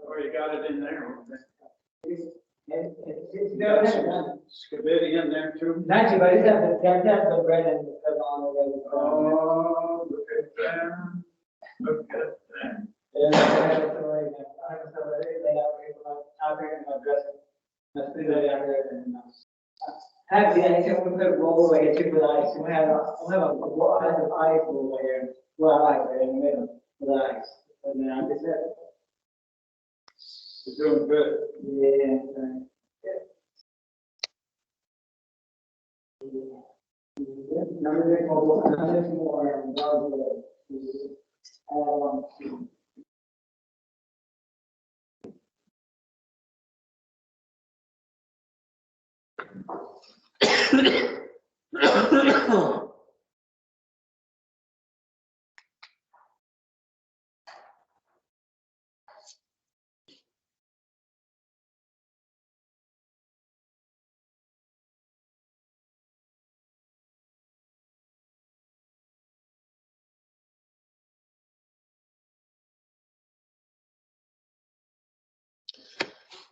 Or you got it in there. It's Spaghetti in there too. Not you, but it's have the bread and the fill on the way. Oh, look at that. Look at that. Yeah, that's the way. I'm so ready. They out here in my dressing. Let's do that out here and. Have the ice, we put a roll away, too, with ice, we have a ice roll here, well, ice right in the middle, with ice, and then I just said. It's doing good. Yeah. Another more, and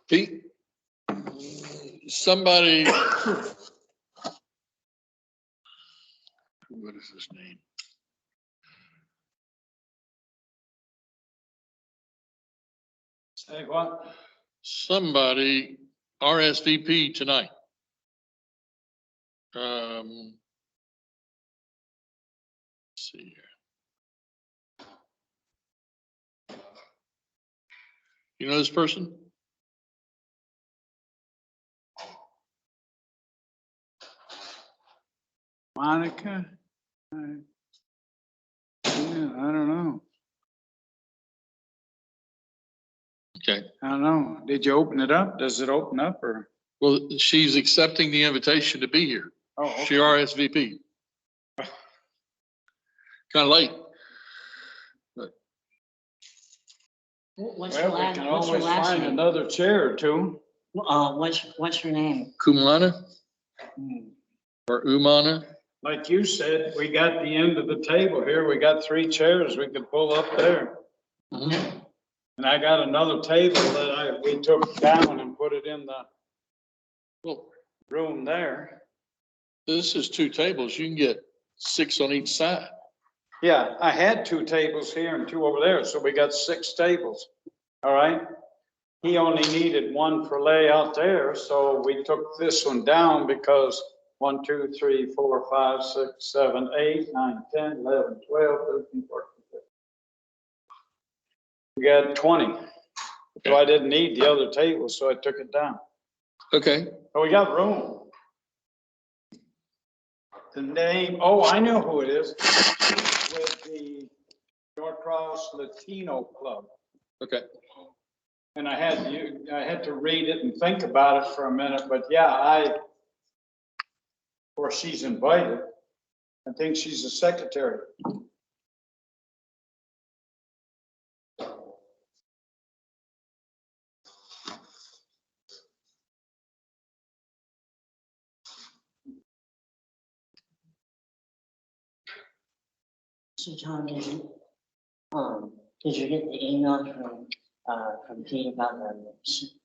Pete, somebody, what is his name? Say what? Somebody RSVP tonight. Let's see here. You know this person? Monica? Yeah, I don't know. Okay. I don't know. Did you open it up? Does it open up or? Well, she's accepting the invitation to be here. Oh, okay. She RSVP. Kind of late. But What's Well, her we last, can what's her always last find name? another chair or two. What's her name? Kumalana or Umana? Like you said, we got the end of the table here. We got 3 chairs we could pull up there. Mhm. And I got another table that we took down and put it in the Well, room there. this is 2 tables. You can get 6 on each side. Yeah, I had 2 tables here and 2 over there, so we got 6 tables. All right. He only needed 1 for layout there, so we took this one down because 1, 2, 3, 4, 5, 6, 7, 8, 9, 10, 11, 12, 13, 14, 15. We got 20. So I didn't need the other table, so I took it down. Okay. But we got room. The name, oh, I know who it is. With the Norcross Latino Club. Okay. And I had to read it and think about it for a minute, but yeah, of course, she's invited. I think she's the secretary. So John, did you get the email from Pete about the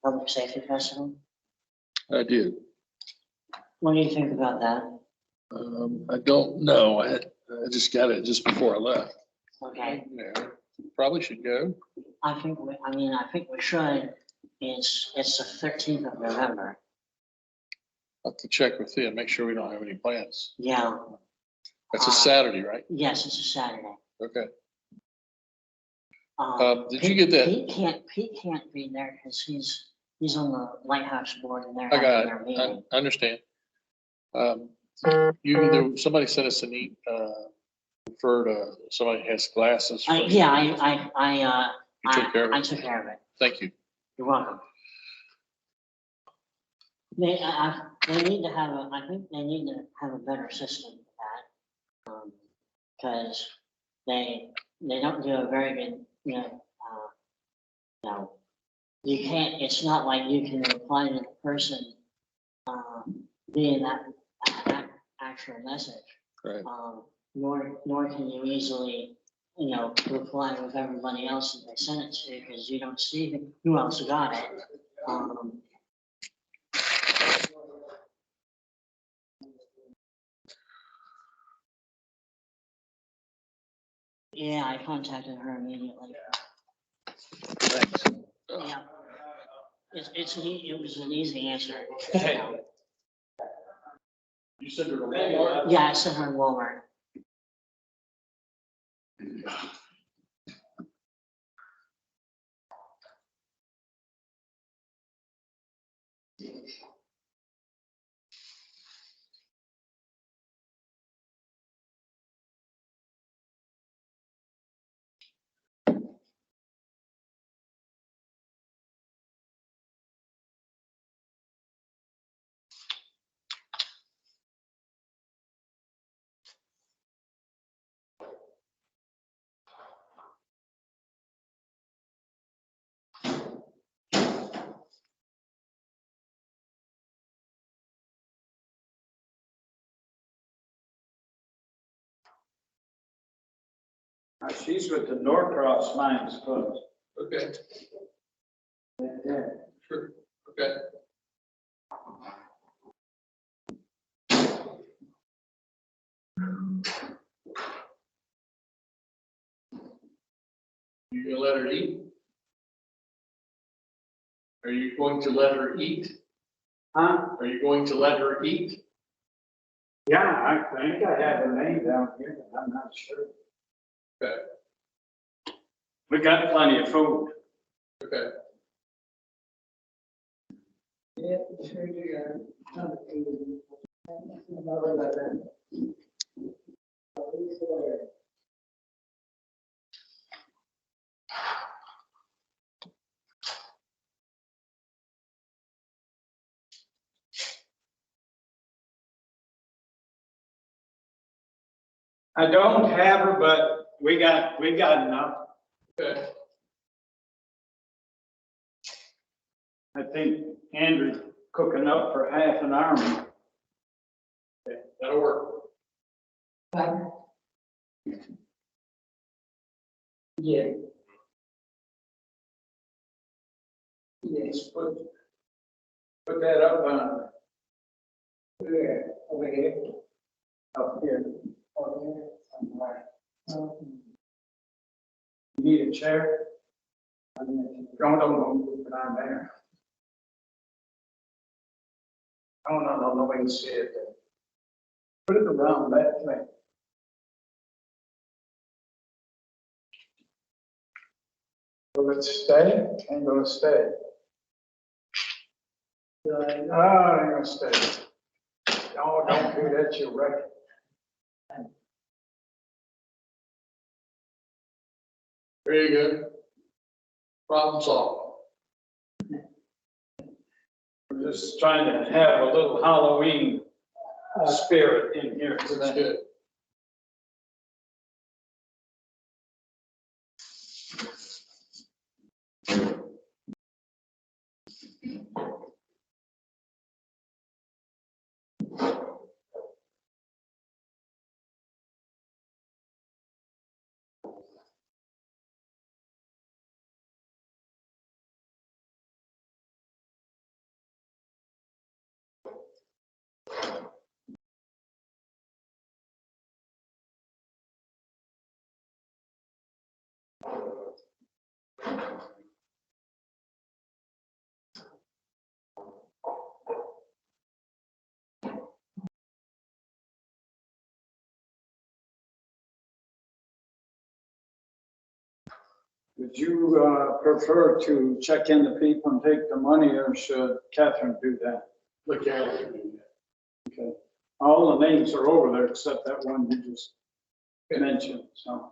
public safety festival? I did. What do you think about that? I don't know. I just got it just before I left. Okay, Yeah, probably should go. I think we should. It's the 13th of November. I'll have to check with you and make sure we don't have any plans. Yeah, That's a Saturday, right? yes, it's a Saturday. Okay. Did you Pete- get that? Pete can't be there because he's on the lighthouse board and they're I got having it. their meeting. I understand. Somebody sent us a neat, refer to somebody has glasses. for- Yeah, You took care of it? I took care of it. Thank you. You're welcome. They need to have I think they need to have a better system for that. Because they don't do a very good, you can't, it's not like you can reply to the person, being that actual message. Right. Nor can you easily reply with everybody else that they sent it to, because you don't see who else got it. Yeah, I contacted her immediately. Thanks. Yeah. It was an easy answer. You sent her to Walmart? Yeah, I sent her to Walmart. She's with the Norcross Lions Club. Okay, Yeah. sure, okay. You gonna let her eat? Are you going to let her eat? Huh? Are you going to let her eat? Yeah, I think I have her name down here, but I'm not sure. Okay, We got plenty of food. okay. Yeah, sure you are. Don't worry about that. I don't have her, but we got enough. Okay. I think Andrew's cooking up for half an army. That'll work. Yeah. Yes, put that up on, Over here. up here. Over here. Somewhere. You need a chair? Don't put it on there. No, nobody can see it. Put it around that way. Will it stay? Ain't gonna stay. Oh, ain't gonna stay. Oh, don't do that, you're right. Very good. Problem solved. We're just trying to have a little Halloween spirit in here That's today. good. Would you prefer to check in the people and take the money, or should Catherine do that? Look at it. Okay. All the names are over there except that one you just mentioned, so.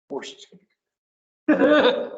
Horses. Oh.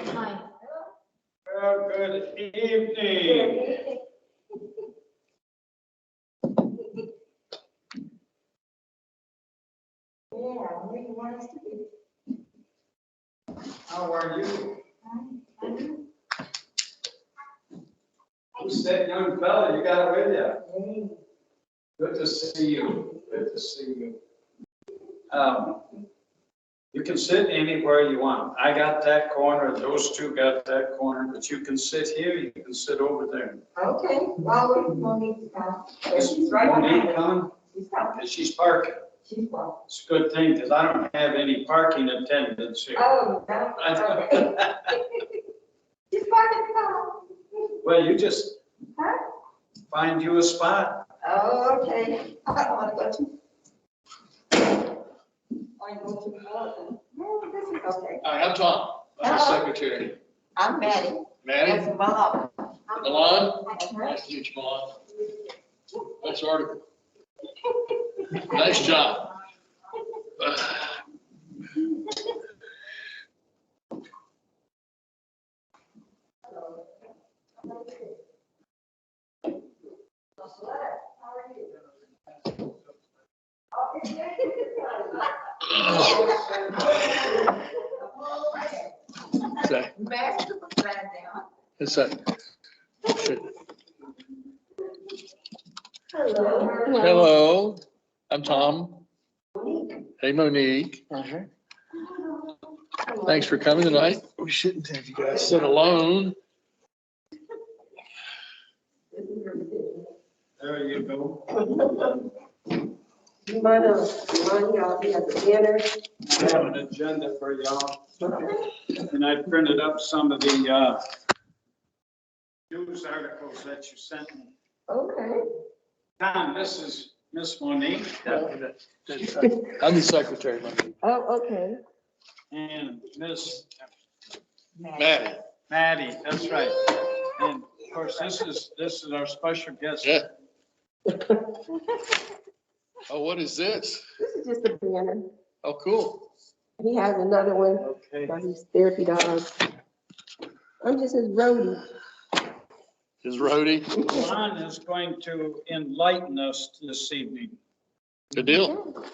Hi. Well, good evening. Yeah, where you want us to be? How are you? Fine. Who's that young fella you got with you? Hey. Good to see you. Good to see you. You can sit anywhere you want. I got that corner, those two got that corner, but you can sit here, you can sit over there. Okay, well, wait for Monique to come. She's right Monique behind us. coming? She's coming. 'Cause she's parking. She's coming. It's a good thing, because I don't have any parking attendants here. Oh, no, okay. She's parking the car. Well, you just Huh? find you a spot. Oh, okay. I don't want to go too. I go too far. No, this is okay. Hi, I'm Tom. I'm the Hello. secretary. I'm Mattie. Mattie, That's Bob. Milan, Uh-huh. nice to meet you, Milan. Nice article. Nice job. It's a, Hello. hello, I'm Tom. Hey, Monique. Pleasure. Thanks for coming tonight. We shouldn't have you guys sit alone. There you go. You might y'all be at the dinner. I have an agenda for y'all. And I printed up some of the news articles that you sent me. Okay. Tom, this is Miss Monique I'm the secretary, Monique. Oh, okay. and Miss Mattie. Mattie, that's right. And of course, this is our special guest. Yeah. Oh, what is this? This is just a banner. Oh, cool. He has another one Okay. about his therapy dog. I'm just his roadie. His roadie. Ron is going to enlighten us this evening. Good deal.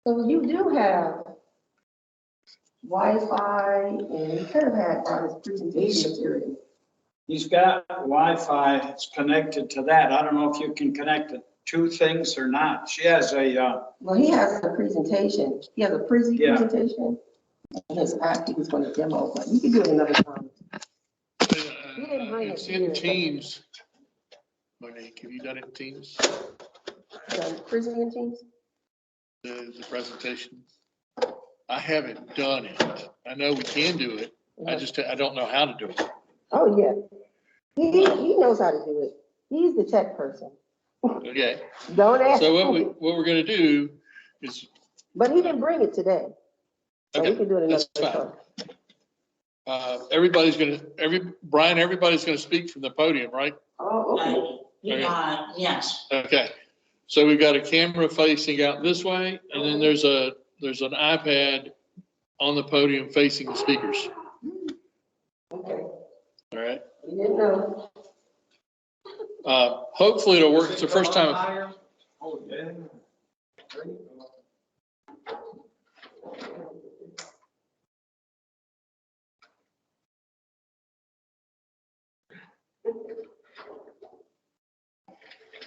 So you do have Wi-Fi and you kind of had on his presentation material. He's got Wi-Fi, it's connected to that. I don't know if you can connect the two things or not. She has a, Well, he has a presentation. He has a Prezi Yeah. presentation. And his app, he was going to demo, but you can do it another time. didn't bring It's it in here. Teams. Monique, have you done it in Teams? Done Prezi and Teams? The presentation? I haven't done it. I know we can do it. I don't know how to do it. Oh, yeah. He knows how to do it. He's the tech person. Okay. Don't ask. So what him. we're gonna do is, But he didn't bring it today. So we okay, can do it another that's time. fine. Everybody's gonna speak from the podium, right? Oh, okay. Yes, Okay. So we've got a camera facing out this way, and then there's an iPad on the podium facing the speakers. Okay. All right. We didn't know. Hopefully it'll work. It's the first time. oh, yeah. There you go.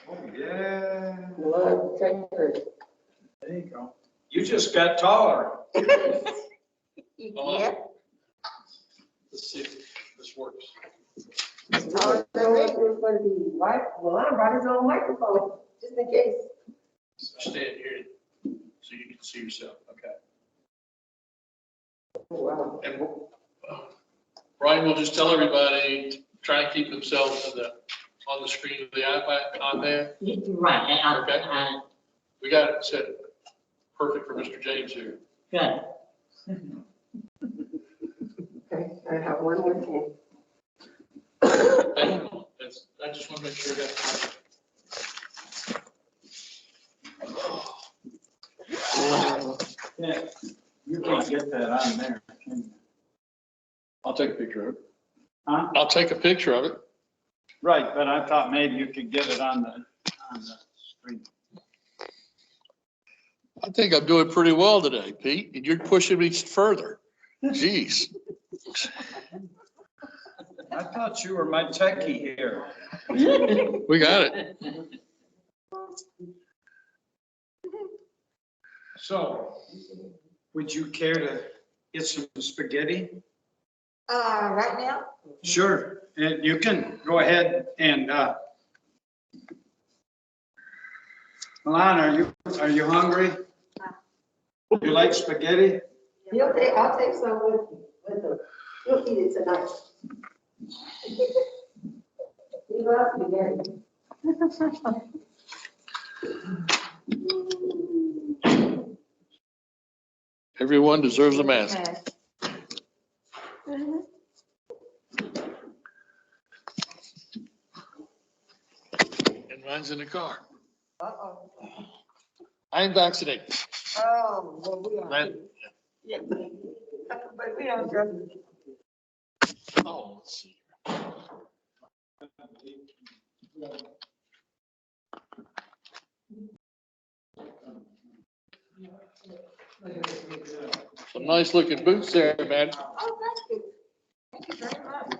Oh, yeah. Lord, tech person. There you go. You just got taller. Yeah. Let's see if this works. I was going to be white. Well, I brought his own microphone, just in case. Stand here so you can see yourself. Okay. Wow. And Brian will just tell everybody, to try and keep themselves on the screen of the iPad. right, Okay. We got it set perfect for Mr. James here. good. Okay, I have one more thing. Thank you. I just want to make sure that. Nick, you can't get that on there, can you? I'll take a picture of it. Huh? I'll take a picture of it. Right, but I thought maybe you could get it on the screen. I think I'm doing pretty well today, Pete, and you're pushing me further. Jeez. I thought you were my techie here. We got it. So, would you care to get some spaghetti? Right now? Sure, and you can go ahead and, Milan, are you hungry? You like spaghetti? Okay, I'll take some with the, you'll eat it tonight. You love spaghetti. Everyone deserves a mask. And mine's in the car. Uh-oh. I'm vaccinated. Oh, well, we are. Man. Yeah, but we don't trust. Oh, let's see. Some nice looking boots there, man. Oh, thank you. Thank you very much.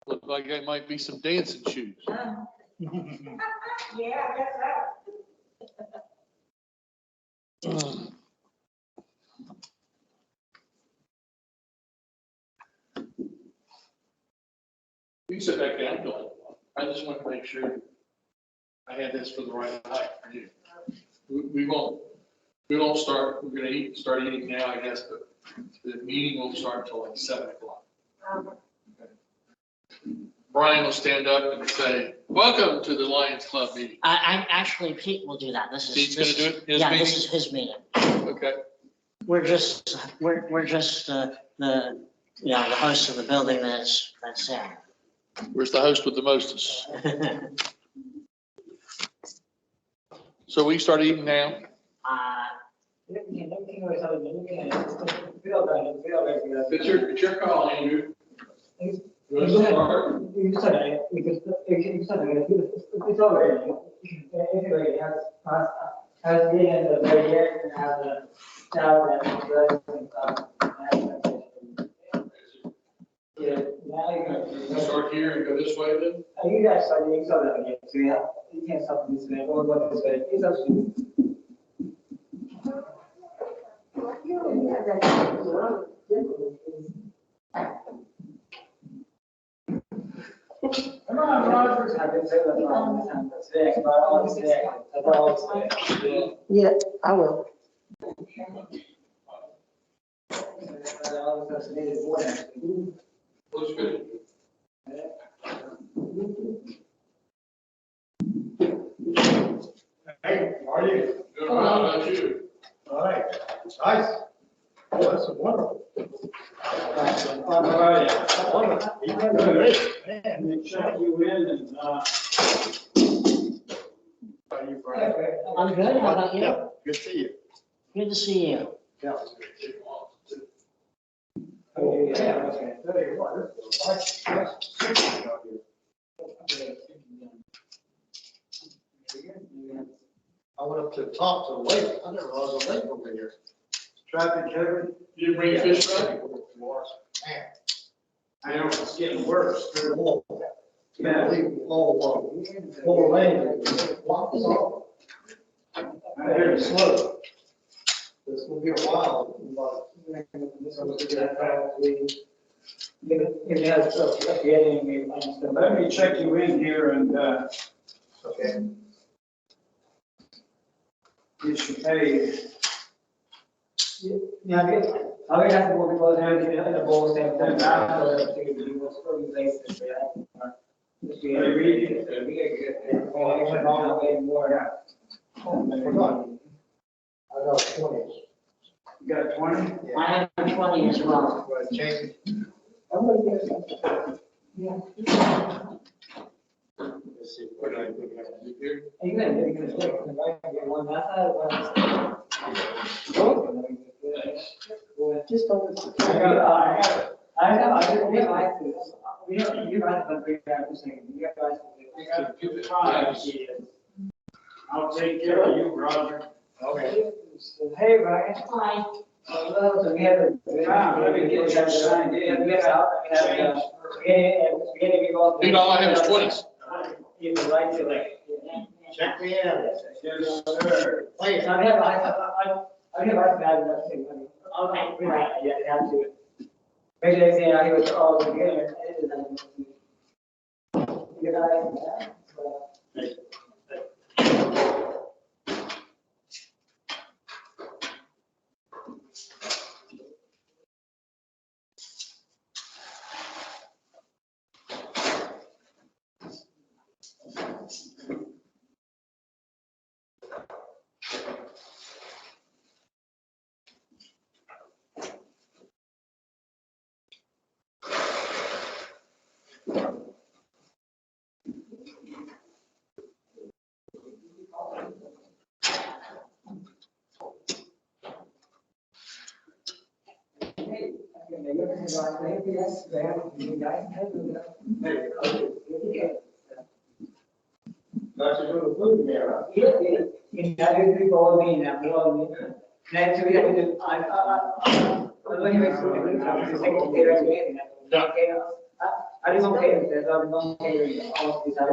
Look like they might be some dancing shoes. Yeah, I guess so. You sit back down, Bill. I just want to make sure I had this for the right height for you. We won't start, we're gonna start eating now, I guess, but the meeting won't start until like 7 o'clock. Brian will stand up and say, welcome to the Lions Club meeting. I actually, Pete will do that. This is. Pete's gonna do it, his Yeah, meeting? this is his meeting. Okay. We're just the host of the building that's there. Where's the host with the mostest? So we start eating now? It's your call, Andrew. You want to start? It's over. Anyway, it has pasta. Has been in the very end and has a salad and bread and stuff. Yeah, now you're gonna. Start here and go this way then? You guys start doing something again, so yeah, you can't stop this way or go this way. It's up to you. You don't have that. I'm not first time to say that all the time. Today, but I want to say that's all I'm saying. Yeah, I will. Looks good. Hey, how are you? Good, how about you? All right, nice. Oh, that's wonderful. All right. You got great. Man, they shot you in and, are you Brian? I'm good. How about you? Yeah, good to see you. Good to see you. Yeah. Oh, yeah. Okay. There you are. I went up to the top to the lake. I never realized a lake over here. Traffic heavy. You didn't bring fish back? Man, I know it's getting worse. Yeah. Whole lane. I hear it slow. This will be a while, but it has getting me. Let me check you in here and, Okay. get you paid. Yeah, I will have to go because everything in the bowl same time. So I think it was probably places where I. Hey, read it. Oh, I went on way more. Oh, I forgot. I got 20. You got 20? I have 20 as well. I'm gonna get it. Yeah. What I think I have to do here. You can make a mistake, right? Get one that side, one that side. Just over. I just, we like to, we don't, you guys have been saying, you guys. I'll take care of you, Roger. Okay. Hey, Brian. Hi. So we have. Let me get you signed in. We Dude, all I have is 20s. You would like to, like. Check me in. Yes, sir. Wait, so I have, I have bad enough thing. Okay. Yeah, you have to. Make sure they say, I was all together. You guys. That's a good food there. Next, we have to do, I just don't care if there's, I don't care if all these guys.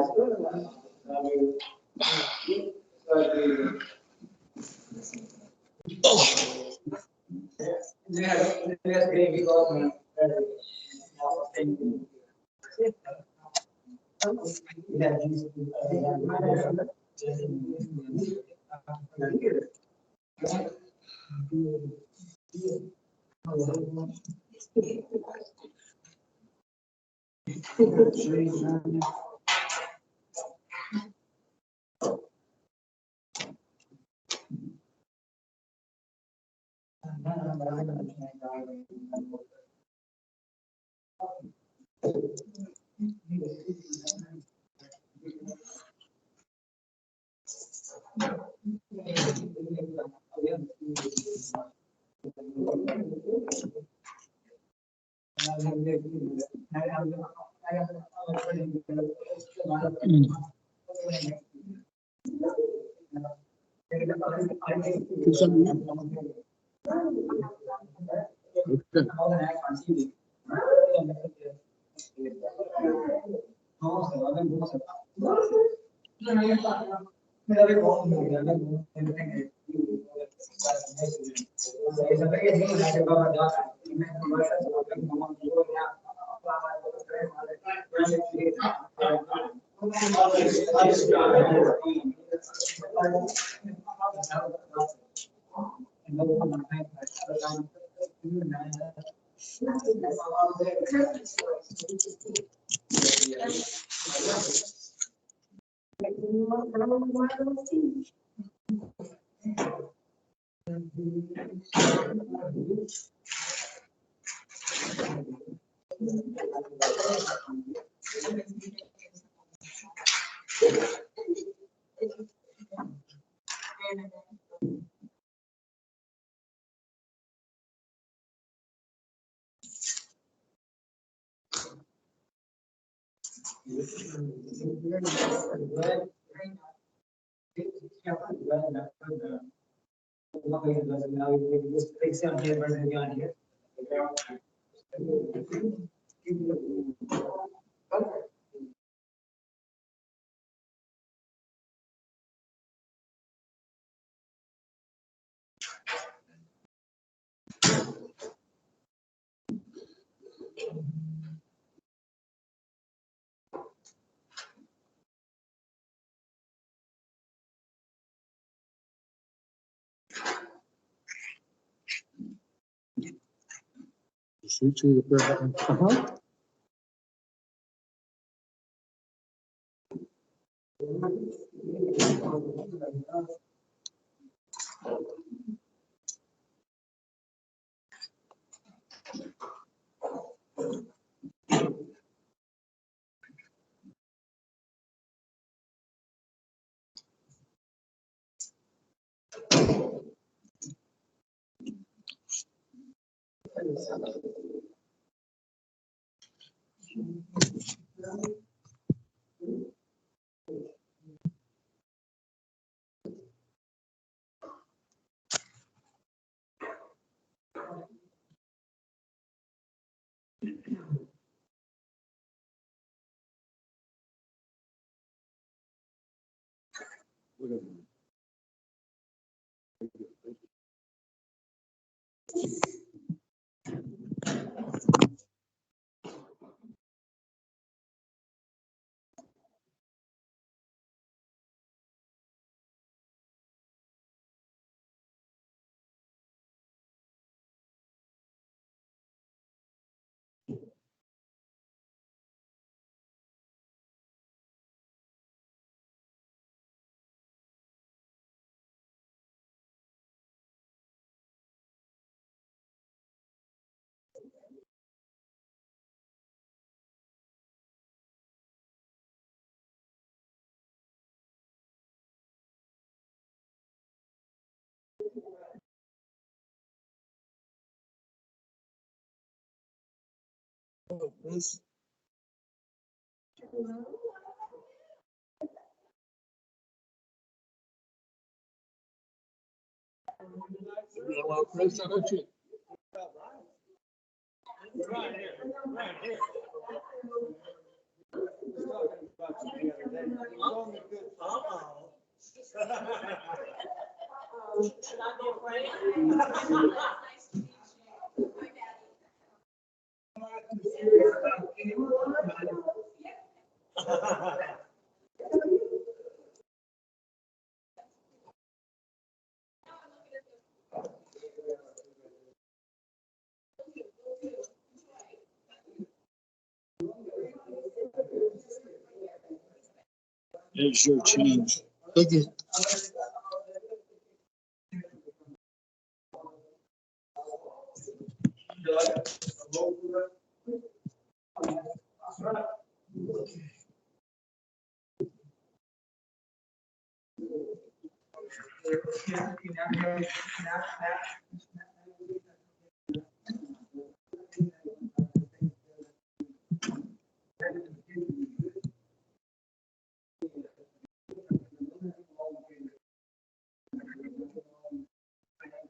There's your change. Thank you.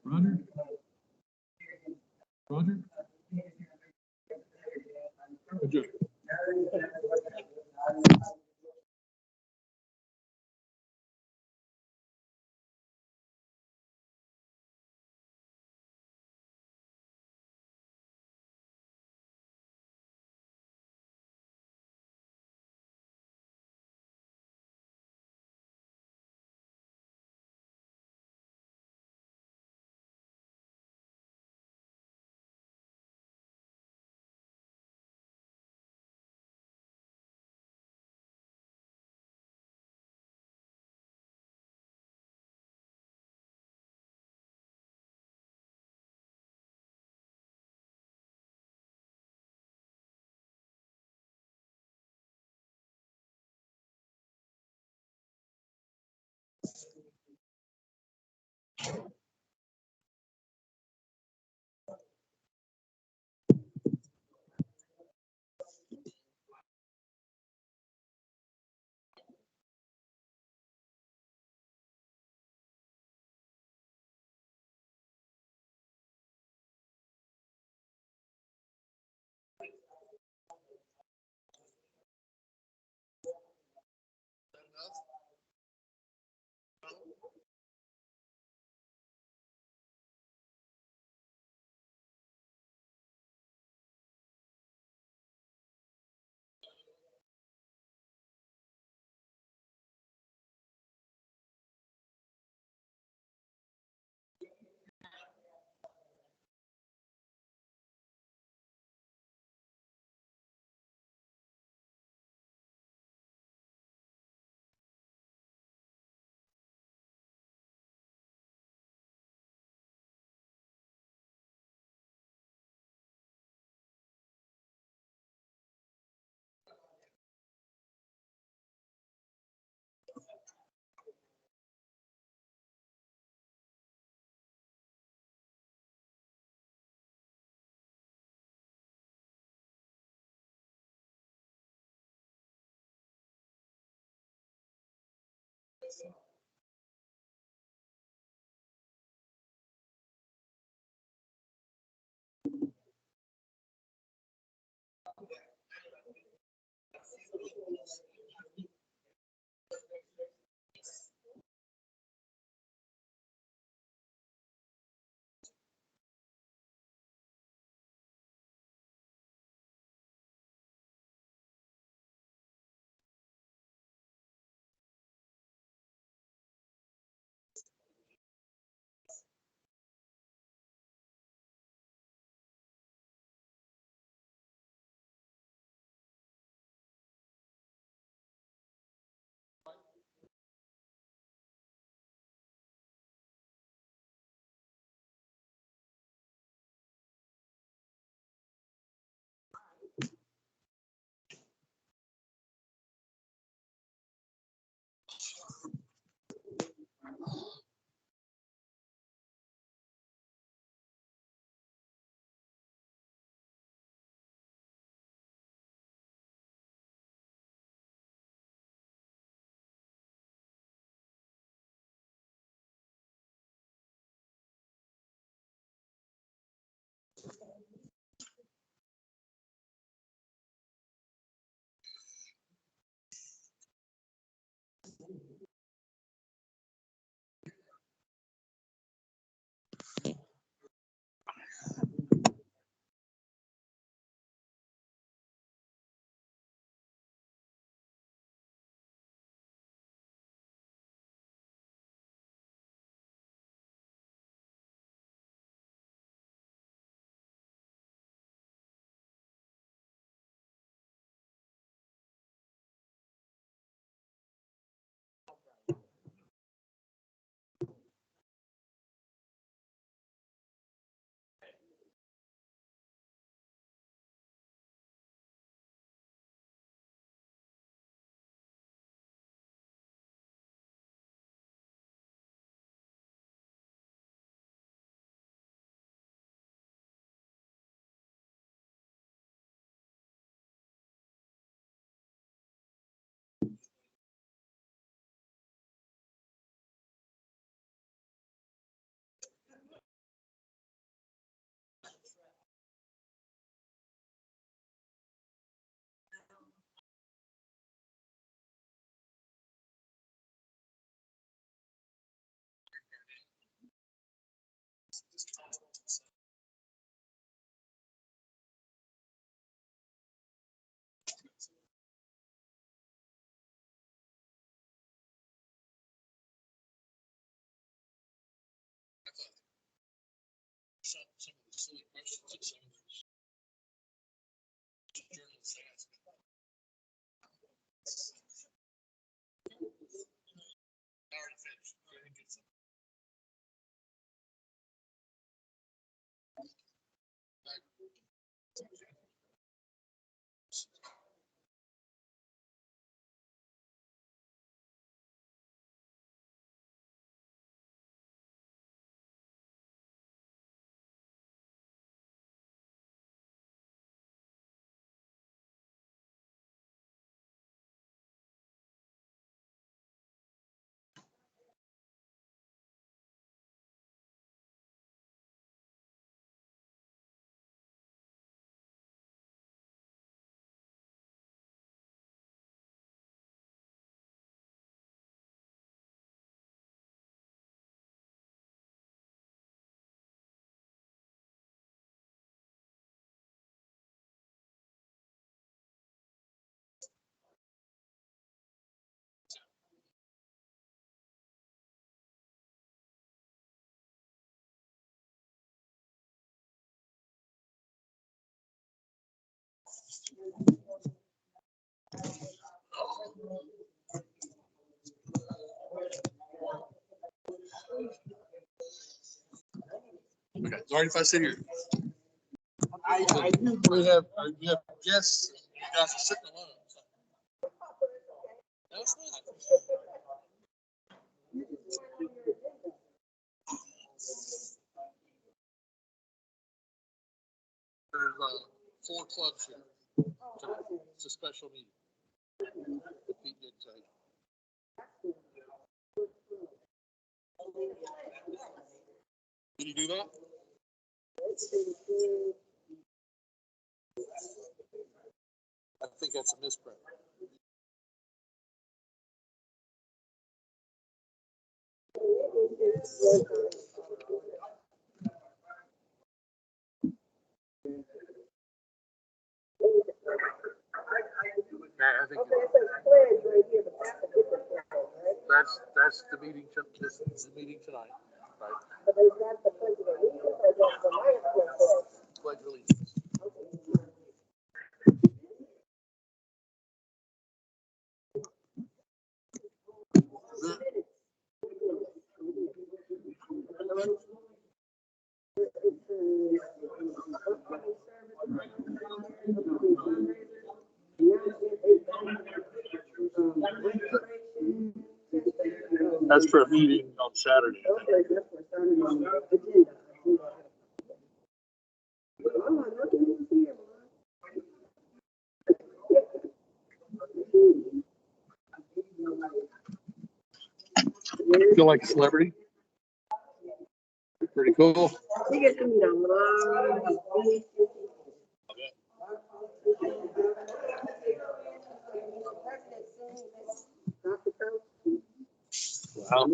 Roger? Roger? Roger. Some of the silly questions that some of those journalists ask. I already finished. Go ahead and get some. Okay, it's all right if I sit here. I usually have guests, you guys are sitting alone. So. No, it's not. There's 4 clubs here. It's a special meeting. The Pete did tell you. Did you do that? I think that's a misprint. Yeah, I think that's the meeting. This is the meeting tonight, right? But is that the pledge of allegiance or just the pledge of allegiance? That's for a meeting on Saturday. Feel like a celebrity? Pretty cool. You get to meet a lot of Wow.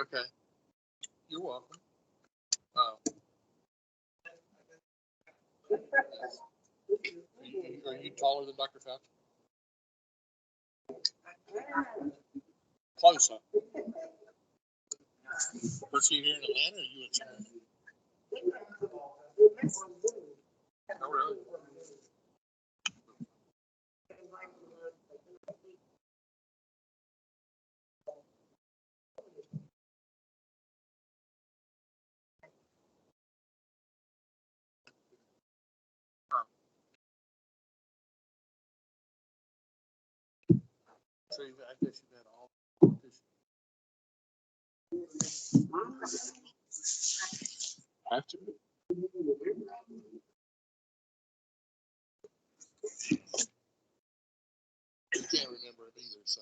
Okay. You're welcome. Are you taller than Dr. Fauci? Close, huh? Was he here in Atlanta or you in China? Oh, really? So I guess you've had all have to. I can't remember it either, so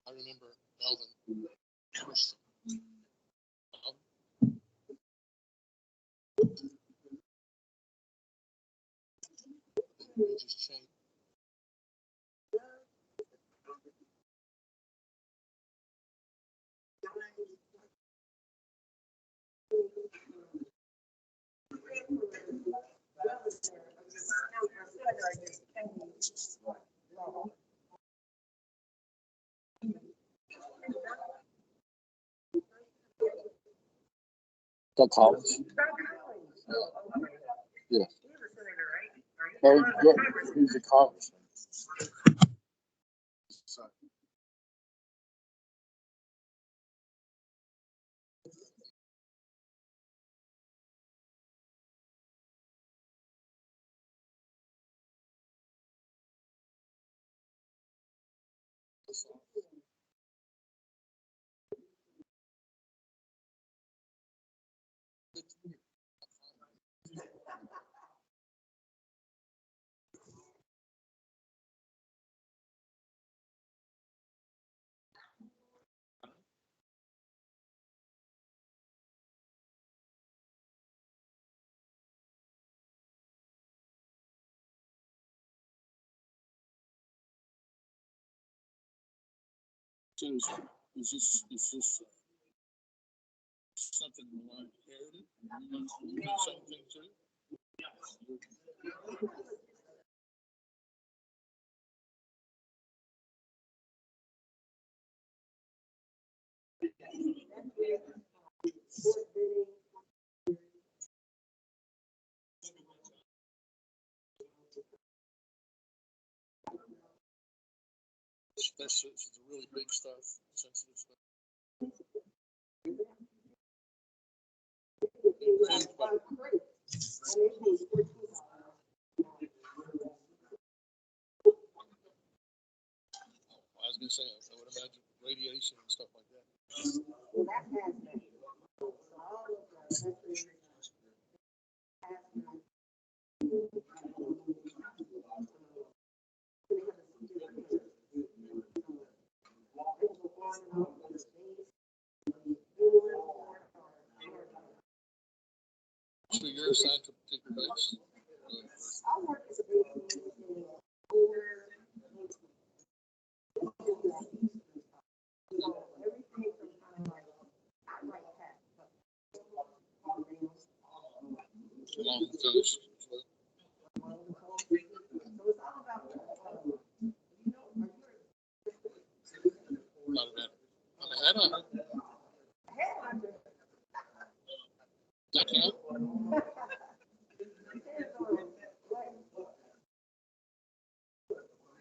I remember Melvin Anderson. He just changed. Doug Collins. Yeah. Oh, yeah. He's a congressman. So. Is this something I inherited? You do something too? That's the really big stuff, sensitive stuff. I was going to say, I would imagine radiation and stuff like that. Well, that has been. All of So you're assigned to a particular base? I work as a big older. So everything from kind of like, not like that, but. Along the coast. So it's all about, Not a bad. I'm a headhunter. Does that count?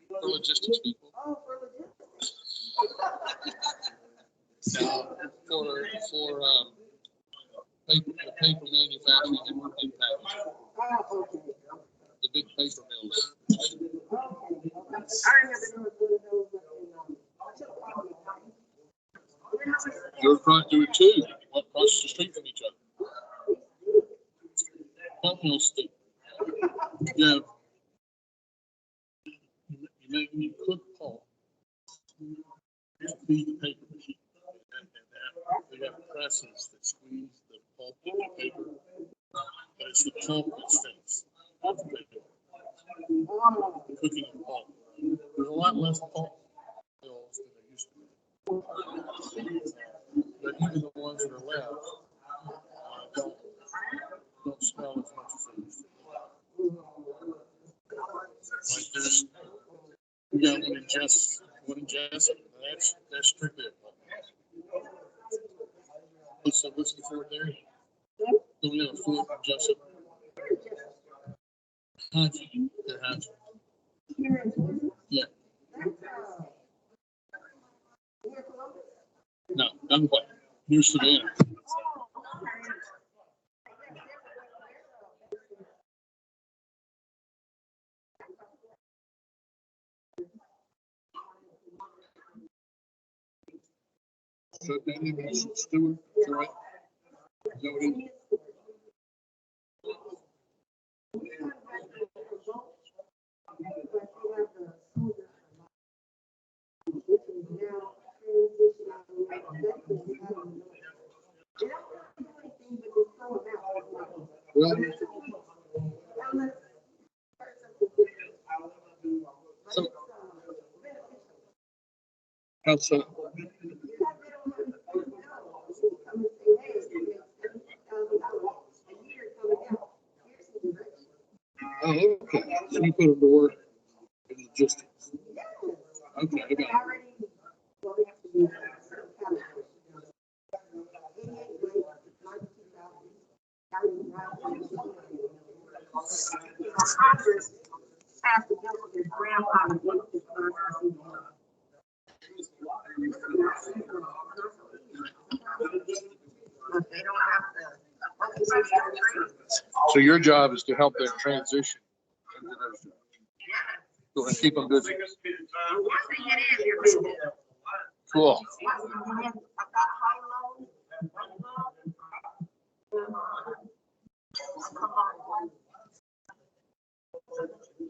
For logistics people. Oh, for logistics. For paper, the paper manufacturing and packaging. Oh, okay. The big paper mills. Okay. I remember doing one of those in, Your front do it too. Across the street from each other. Pulp mill steak. Yeah. You cook pulp. You feed the paper machine. And they have presses that squeeze the pulp into paper. But it's the pulp that stinks. Not the paper. Cooking the pulp. There's a lot less pulp mills than there used to be. But even the ones that are left don't smell as much as they used to. Like there's, we got one in Jessup. That's strictly a pulp. What's the Ford there? Don't we have a Ford in Jessup? Haji. They're Haji. Yeah. No, I'm quite. Near Savannah. So that name is Stewart, right? Is that what it is? Well, so, how so? Oh, okay. So you put them to work in logistics. Okay, I got it. Congress passed a bill for his grandfather. They don't have to. So your job is to help them transition into those jobs. Go and keep them busy. Cool.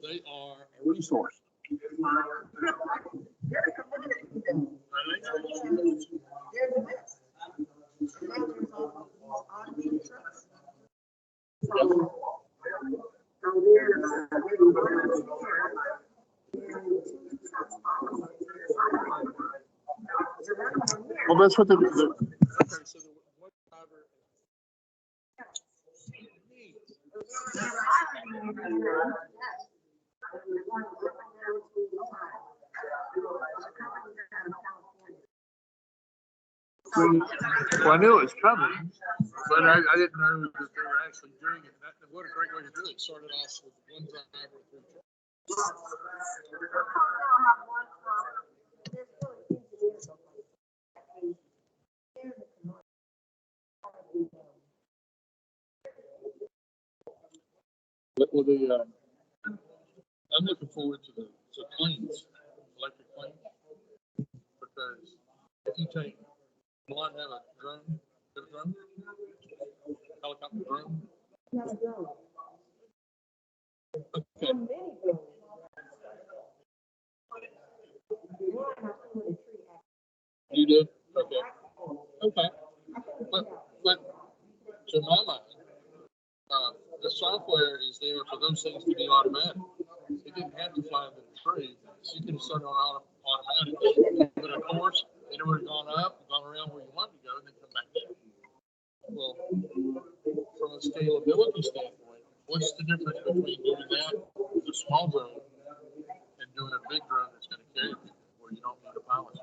They are a resource. Well, that's what the okay, so the one driver. Well, I knew it was coming, but I didn't know that they were actually doing it. What a great way to do it. Started off with one driver. Well, I'm looking forward to the planes, electric planes, because if you take, will I have a drone? Helicopter drone? Not a drone. Okay. You did? Okay. Okay. But to my mind, the software is there for those things to be automatic. It didn't have to fly into the tree. So you can set it on automatic. But of course, it would have gone up, gone around where you wanted to go, and then come back down. Well, from a scalability standpoint, what's the difference between doing that with a small drone and doing a big drone that's going to carry people where you don't need a pilot?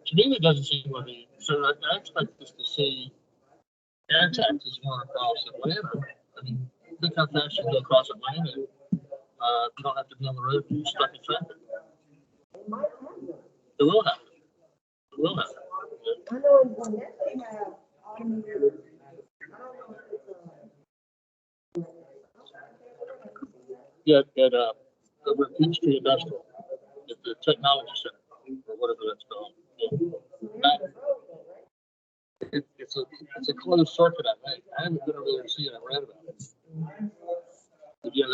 To me, that doesn't seem like it. So I expect us to see air taxis going across Atlanta. I mean, think how fast you can go across Atlanta. You don't have to be on the road and you're stuck in traffic. It will happen. It will happen. I know in Arnette they have automated. Yeah, at over at Peachtree Industrial, at the Technology Center, or whatever that's called. Yeah. It's a closed circuit, I think. I haven't been over there to see it. I read about it. But yeah,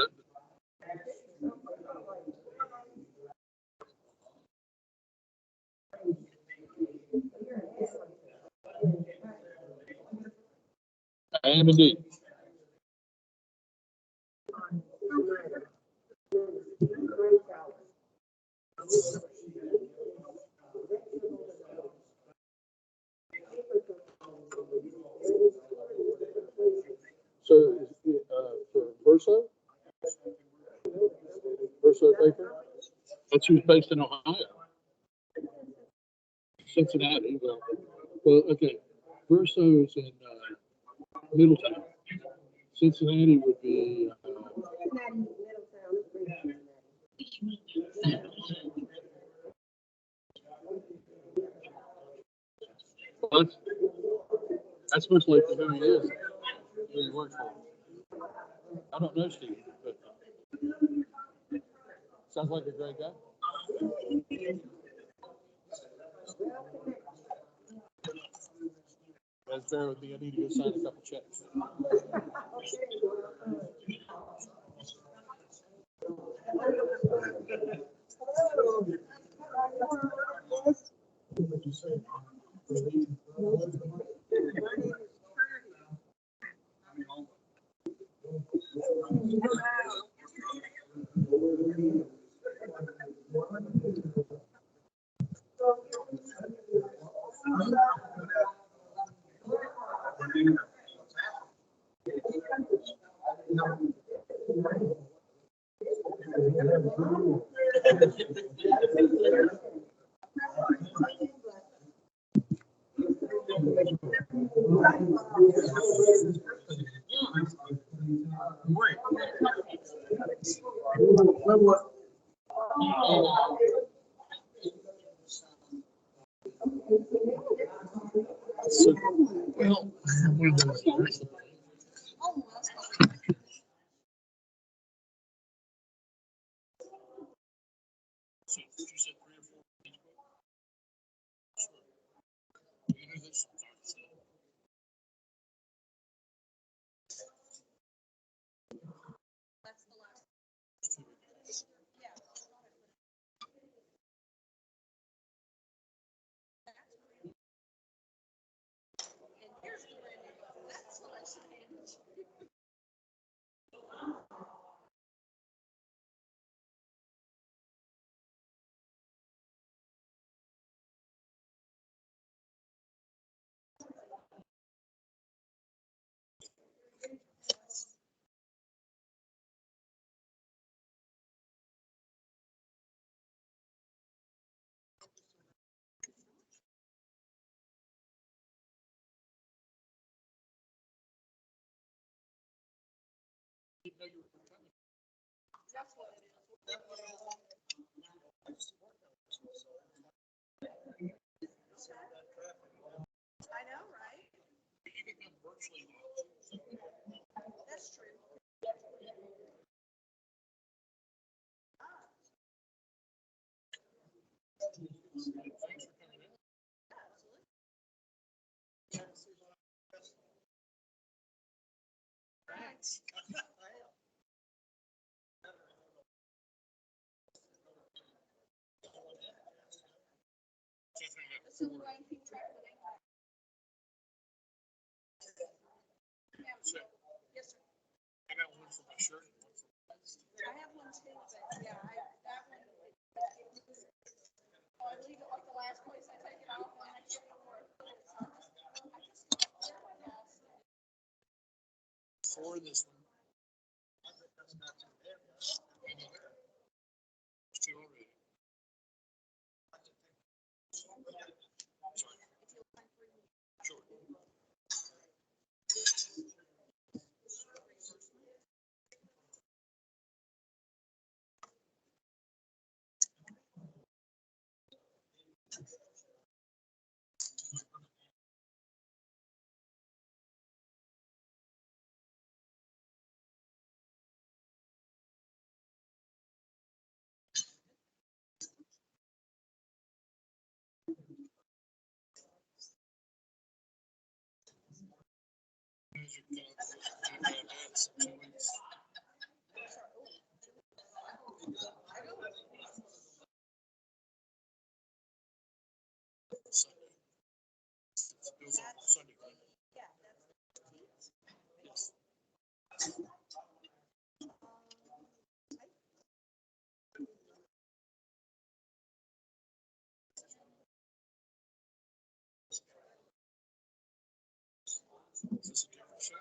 I am indeed. So, for Verso paper, that's who's based in Ohio. Cincinnati, well, okay. Verso is in Middletown. Cincinnati would be. Well, that's much like who he is, who he works for. I don't know Steve, but sounds like a great guy. That's bear with me. I need to go sign a couple checks. So, well, one of those years. I know, right? That's true. This is why you keep track of it. Yeah. Yes, sir. I got one for my shirt and one for my vest. I have one too, but yeah, that one. I leave it like the last place I take it off when I get it over. I just got it at my house. Four in this one. There's two already. Sorry. Sure. Music, that's 2 weeks. Sunday. It goes on Sunday. Yeah, that's. Yes. Is this a different show?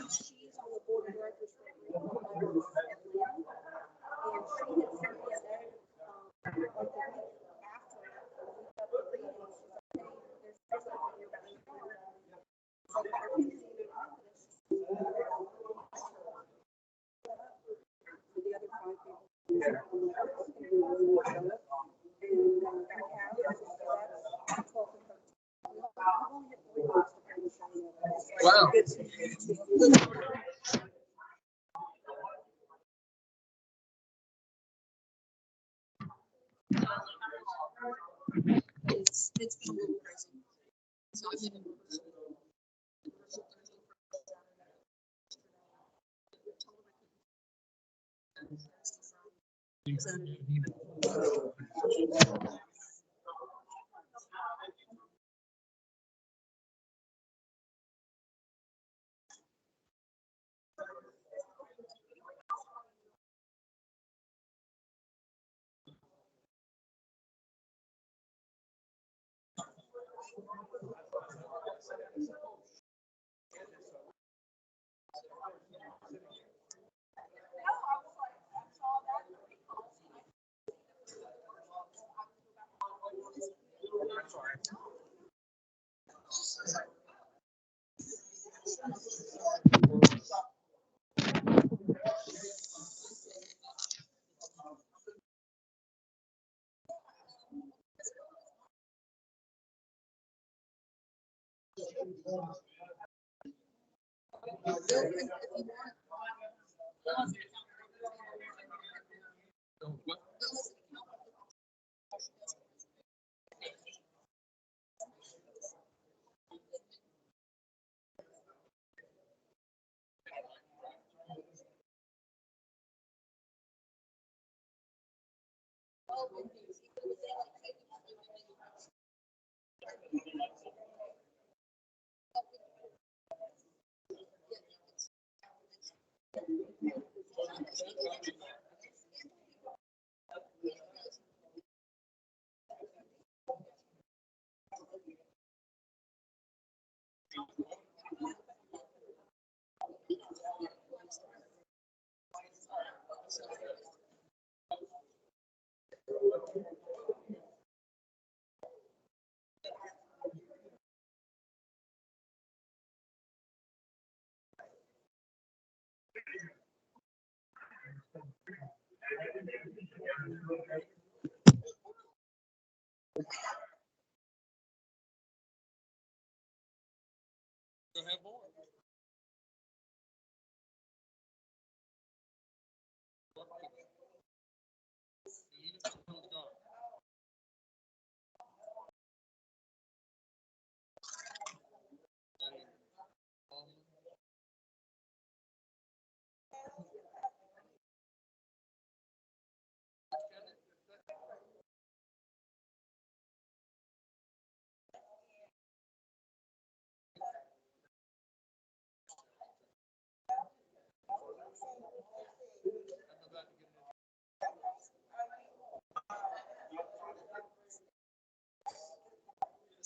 She's on the board of directors for Atlanta, and she had sent me a note, like the week after, we got the reading, she's like, hey, there's something you're about to start. So I think it's either confidence. For the other 5 people. And got cows, so that's 12 and 13. We've only had 3 months to finish it. Wow. It's been a little crazy. So I think Go have more.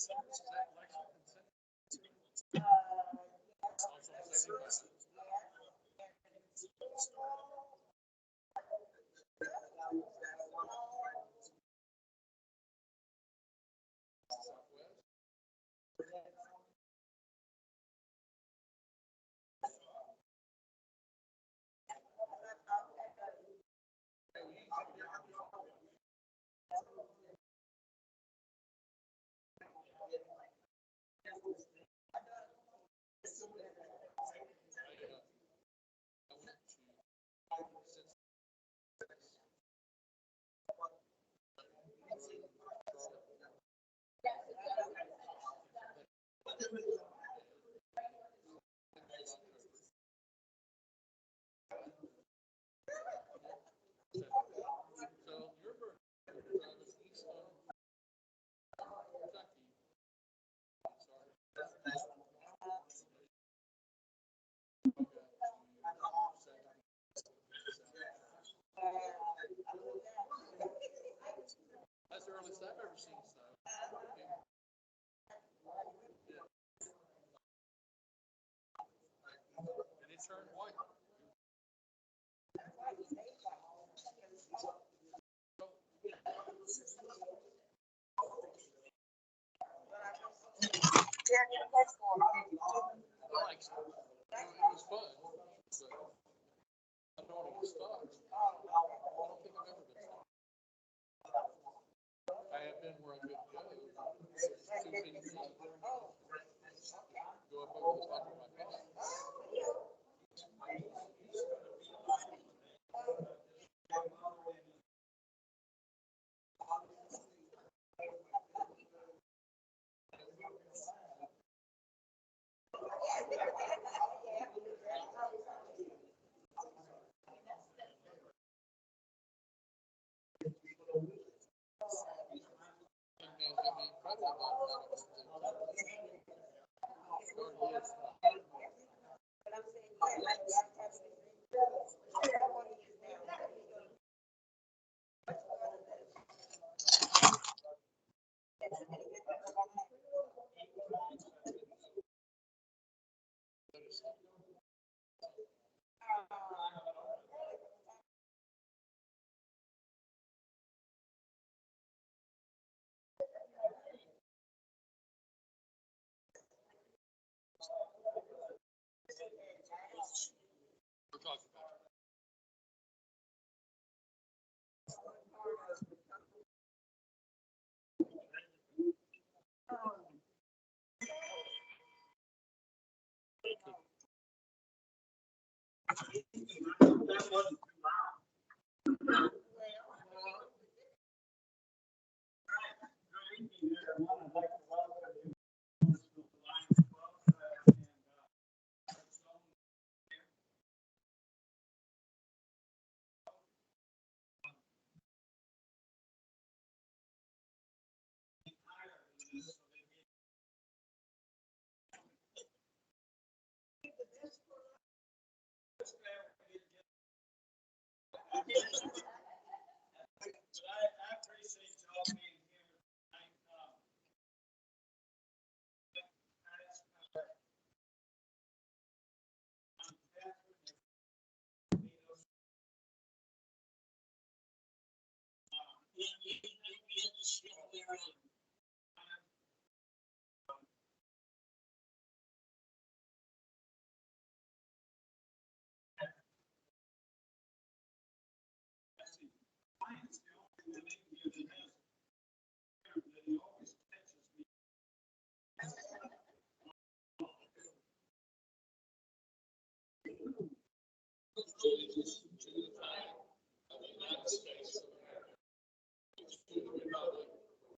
That's the earliest I've ever seen snow. And it turned white. I liked it. It was fun, but I don't want to get stuck. I don't think I've ever been stuck. I have been where I couldn't go. Too many things. Go up over the top of my head. We're talking about it.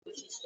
Which is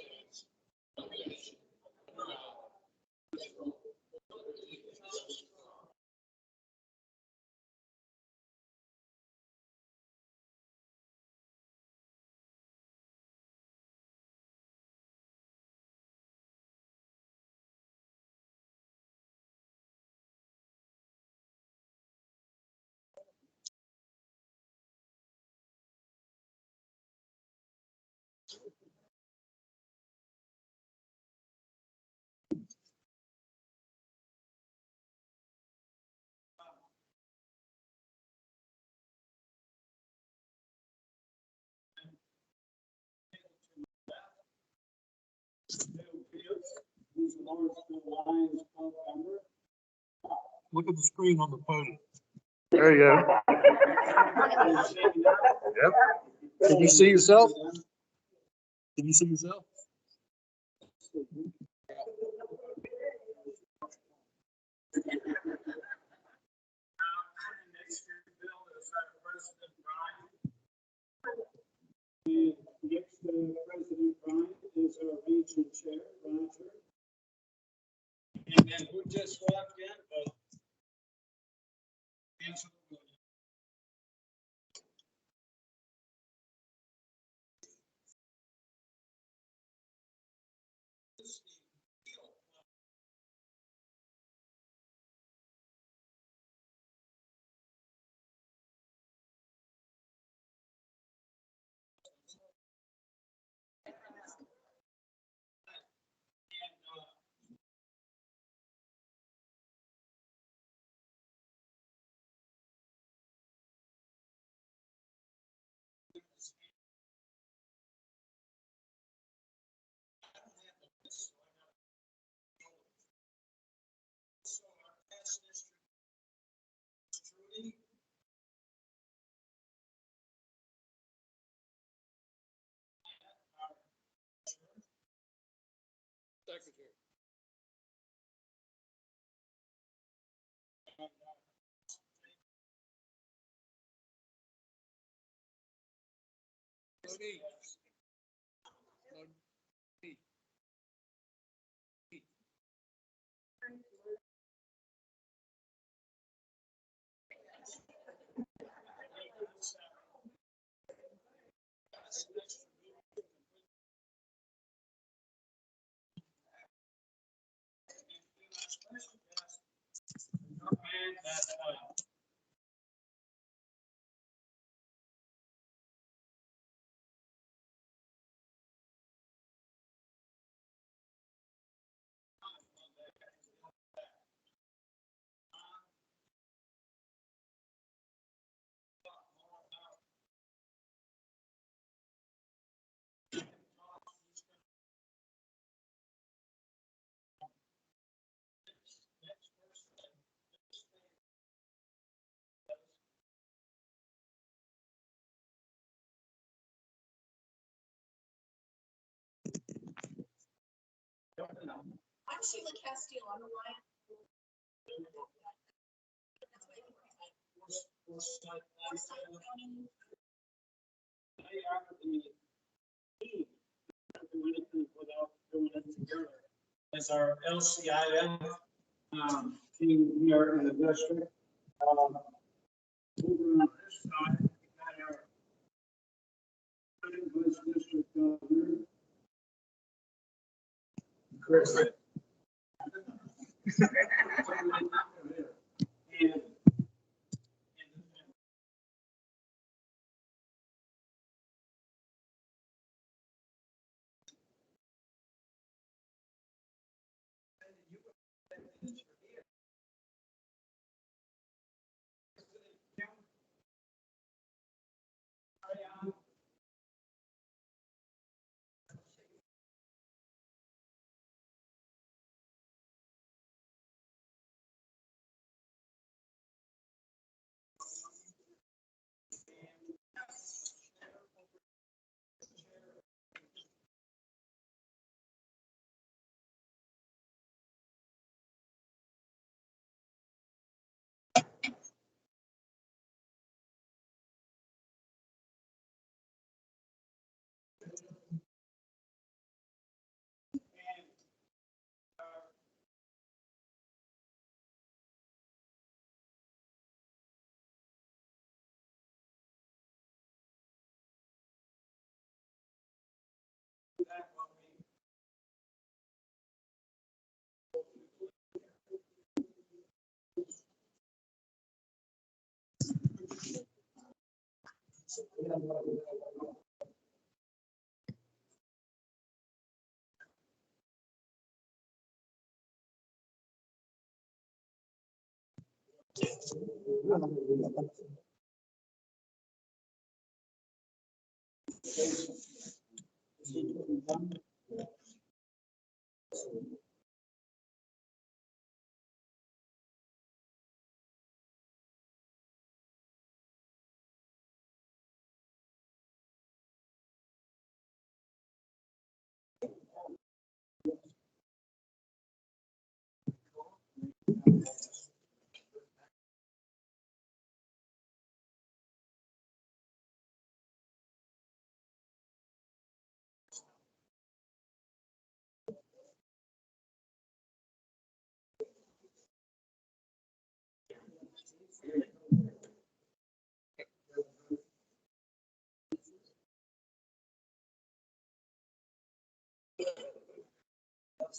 Lawrenceville Lions Club member. Look at the screen on the podium. There you go. Yep. Can you see yourself? Can you see yourself? Next to the bill is our President Brian. And next to President Brian is our region chair, Roger. And then who just walked in? Angela Williams. Trudy. Secretary. Monique. Monique. I'm Sheila Castile, I'm a Lion. They are the team. Do anything without doing it together. As our LCIM team here in the district. Over on this side, we got our Vice District Governor. Chris. And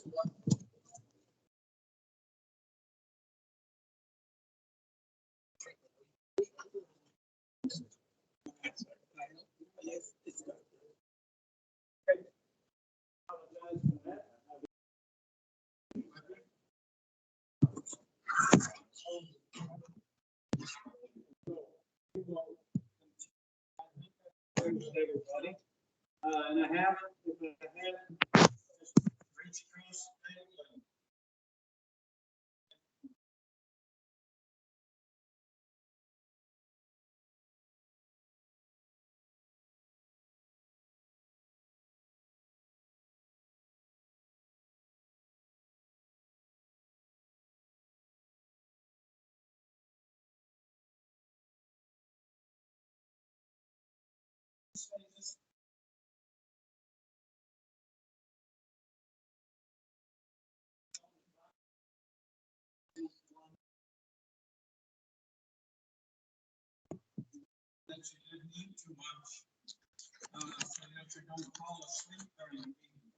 Everybody. And I have, reach across the table. That you didn't eat too much, so that you don't fall asleep during the meeting.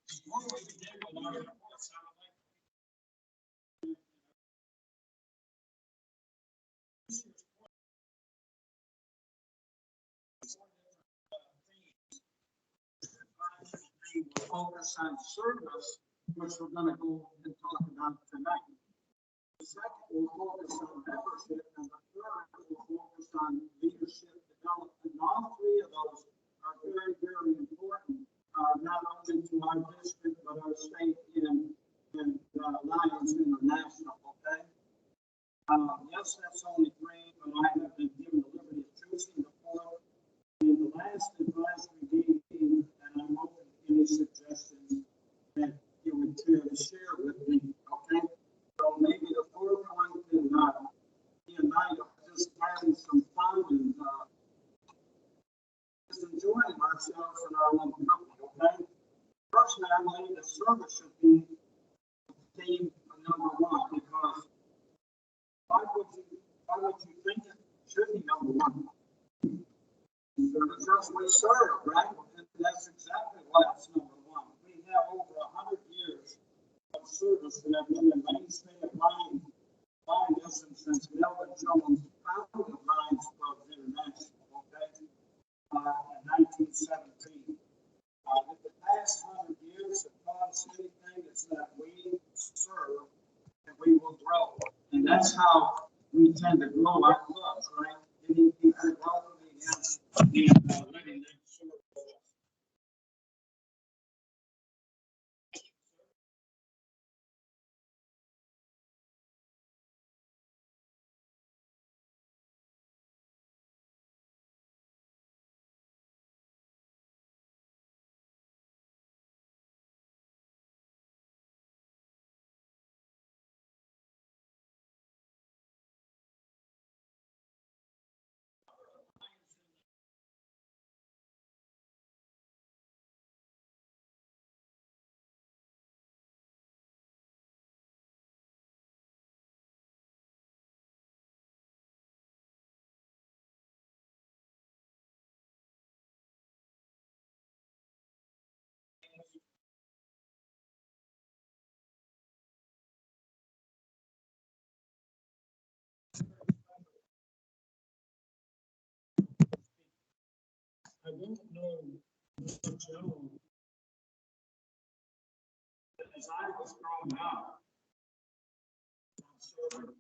Before we begin with our reports, I would like to focus on service, which we're going to go and talk about tonight. The second will focus on membership, and the third will focus on leadership development. And all three of those are very, very important, not only to our district, but our state and Lions International, okay? Yes, that's only three, but I have been given the liberty of choosing the fourth. In the last advisory meeting, and I'm open to any suggestions that you would care to share with me, okay? So maybe the fourth one can be a night of just having some fun and just enjoying ourselves in our own company, okay? Personally, I believe the service should be theme number one, because why would you think it should be number one? Because we serve, right? And that's exactly why it's number one. We have over 100 years of service that have been the mainstay of Lionism since Melvin Jones founded Lions Club International, okay, in 1917. In the past 100 years, have taught us anything, it's that we serve and we will grow. And that's how we tend to grow our clubs, right? Getting people welcoming and letting them serve. I don't know Mr. Joe, as I was growing up, I'm sorry.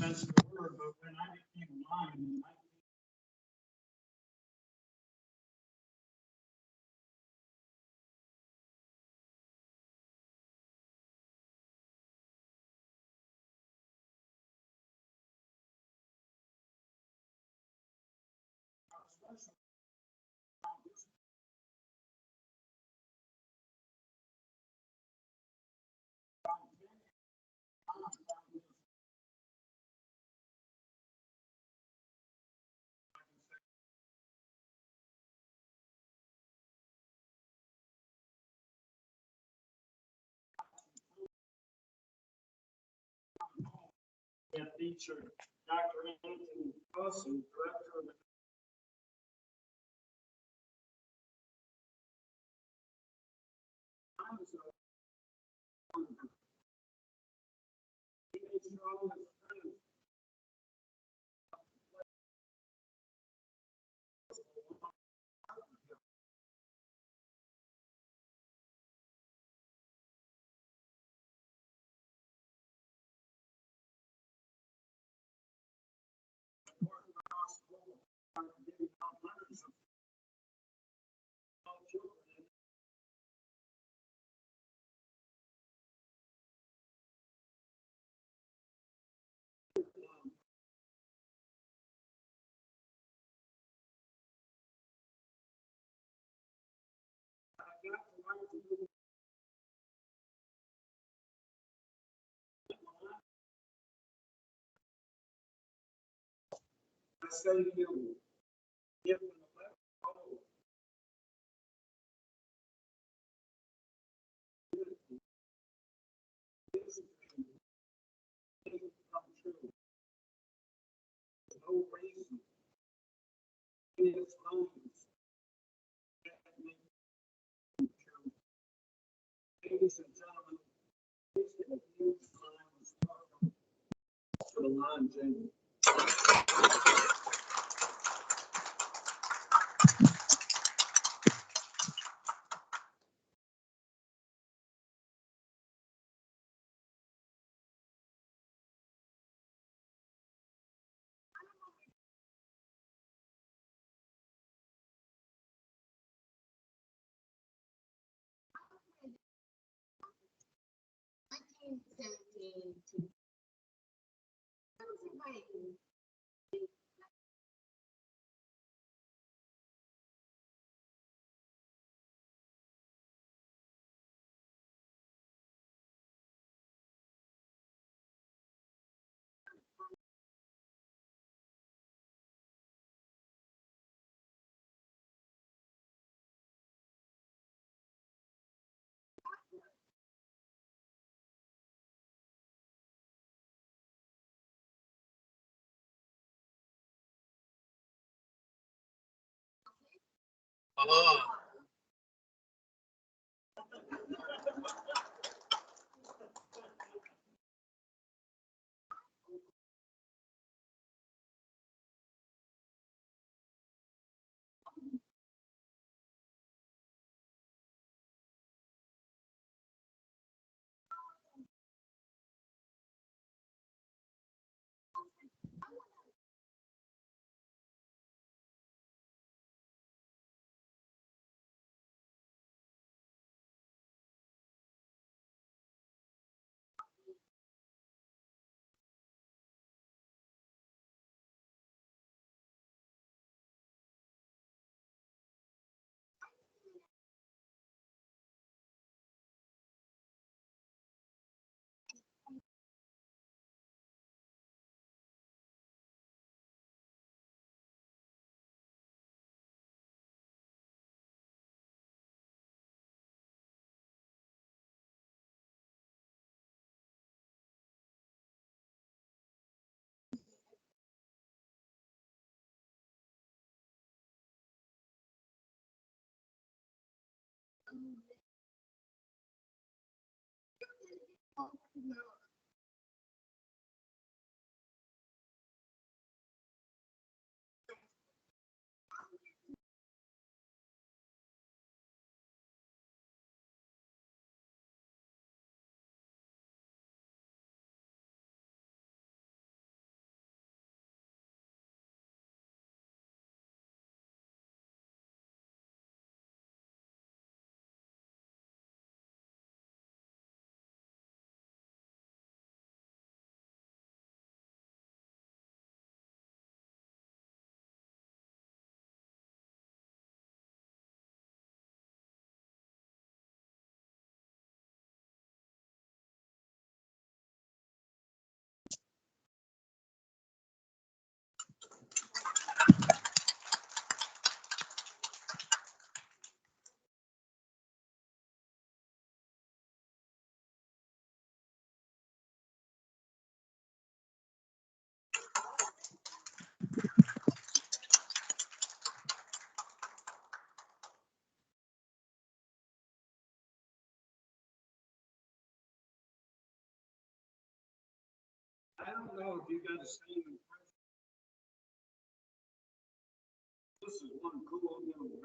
That's the word, but when I became mine, that featured Dr. Anderson-Esson, director of the I say to you, if an 11-year-old this dream doesn't come true, there's no reason in his minds that make it true. Ladies and gentlemen, please give a huge round of welcome to the line, Jamie. don't know if you got the same impression. This is one cool little.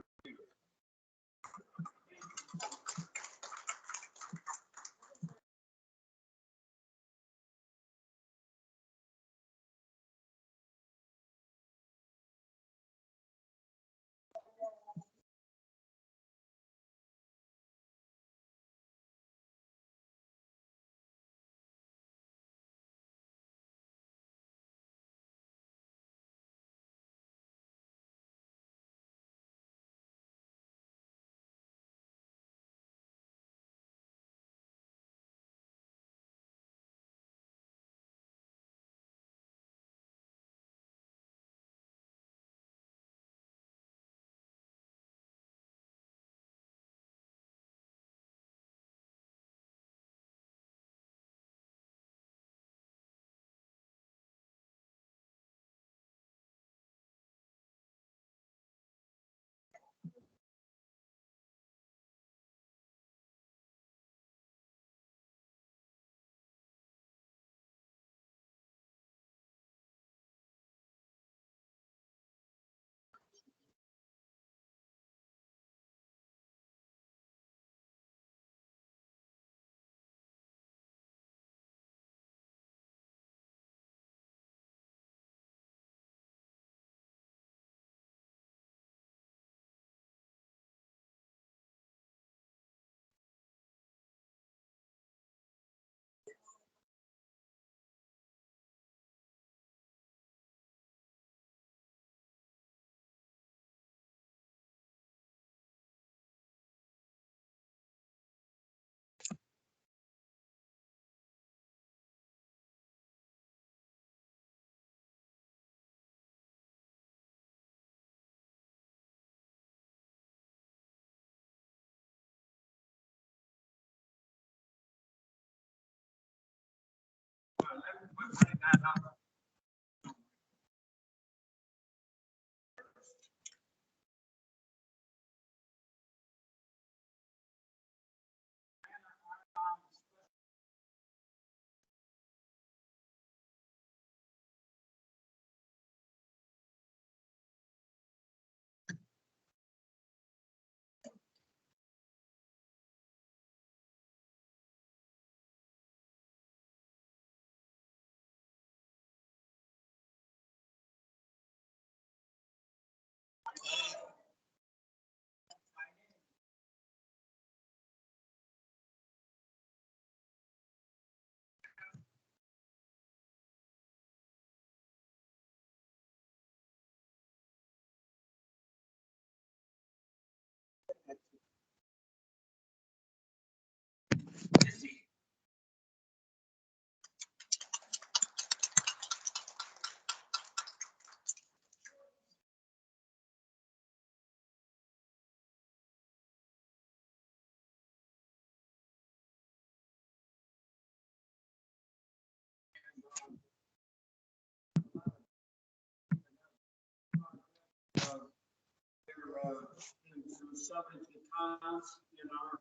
Through 70 times in our.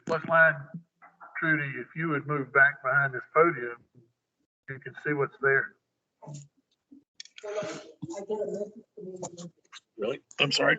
Let's line, Trudy, if you would move back behind this podium, you can see what's there. Really? I'm sorry.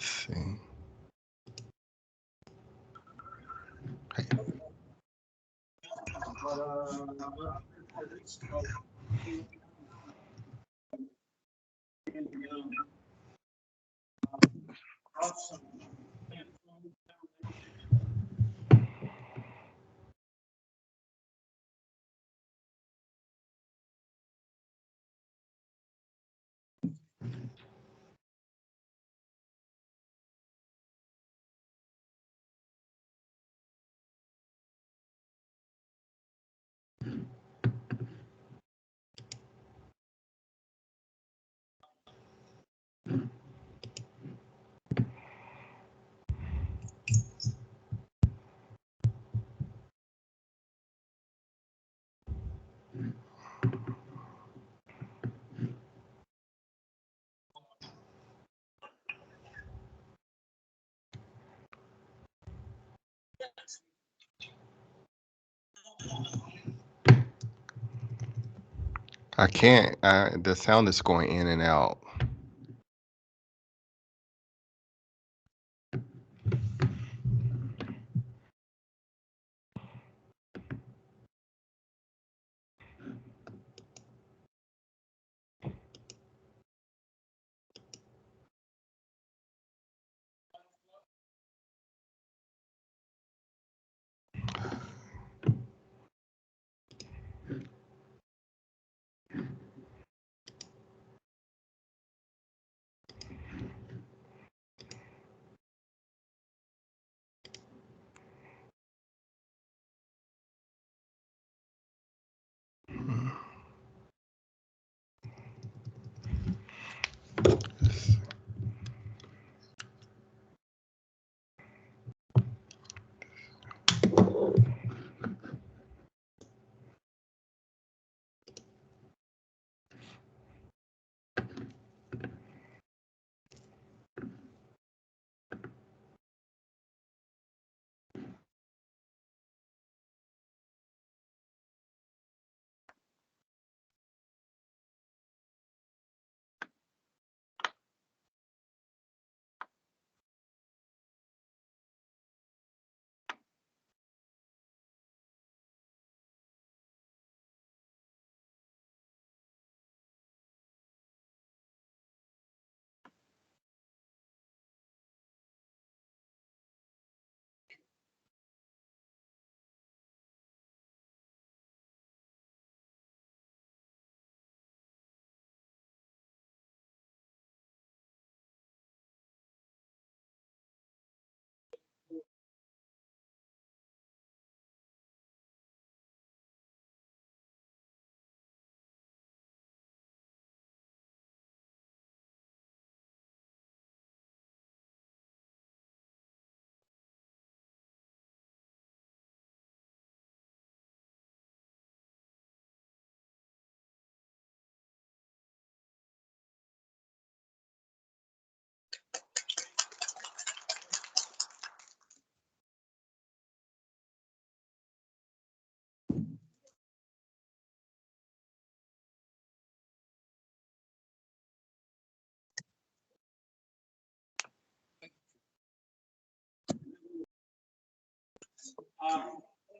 Let's see. I can't. The sound is going in and out.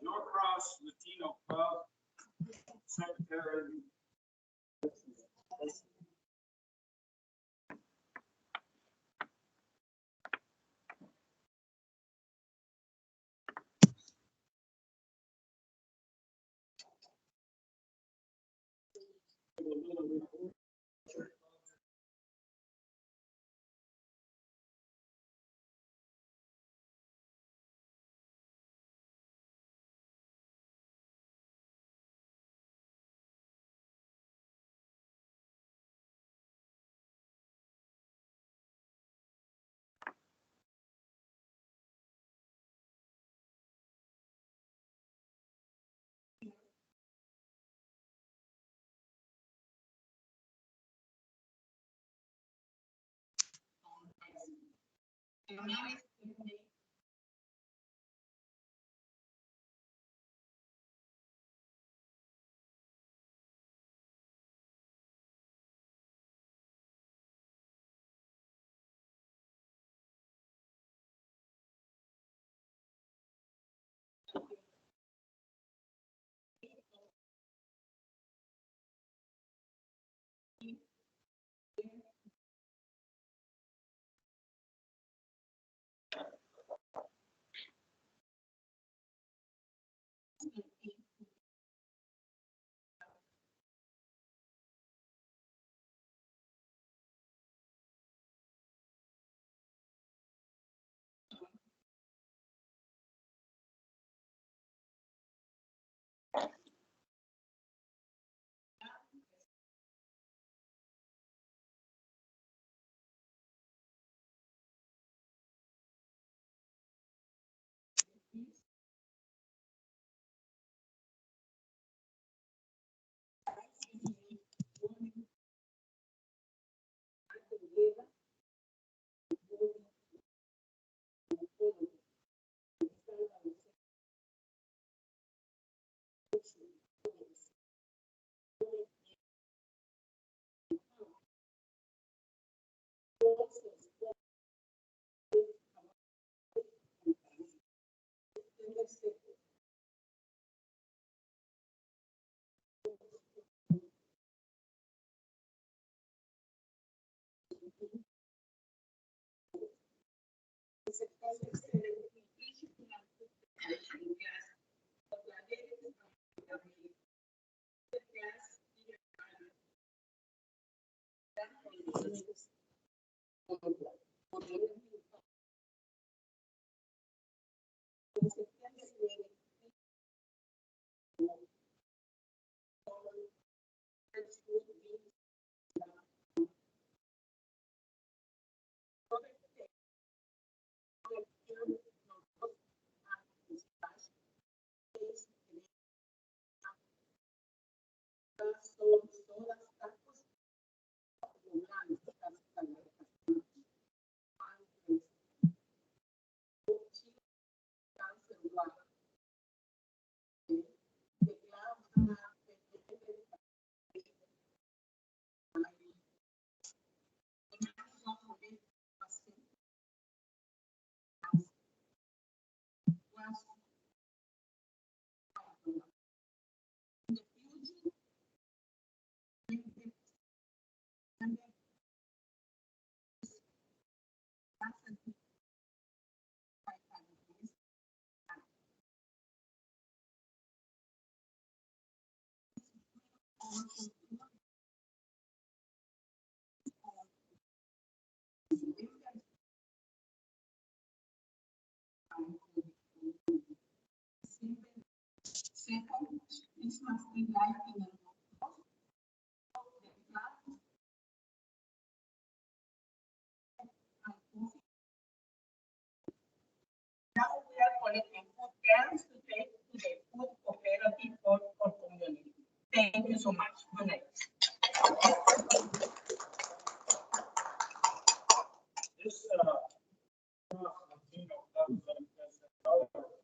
Norcross Latino Club, Secretary. Now we are collecting food cans to take to the food cooperative for community. Thank you so much. Good night. This, another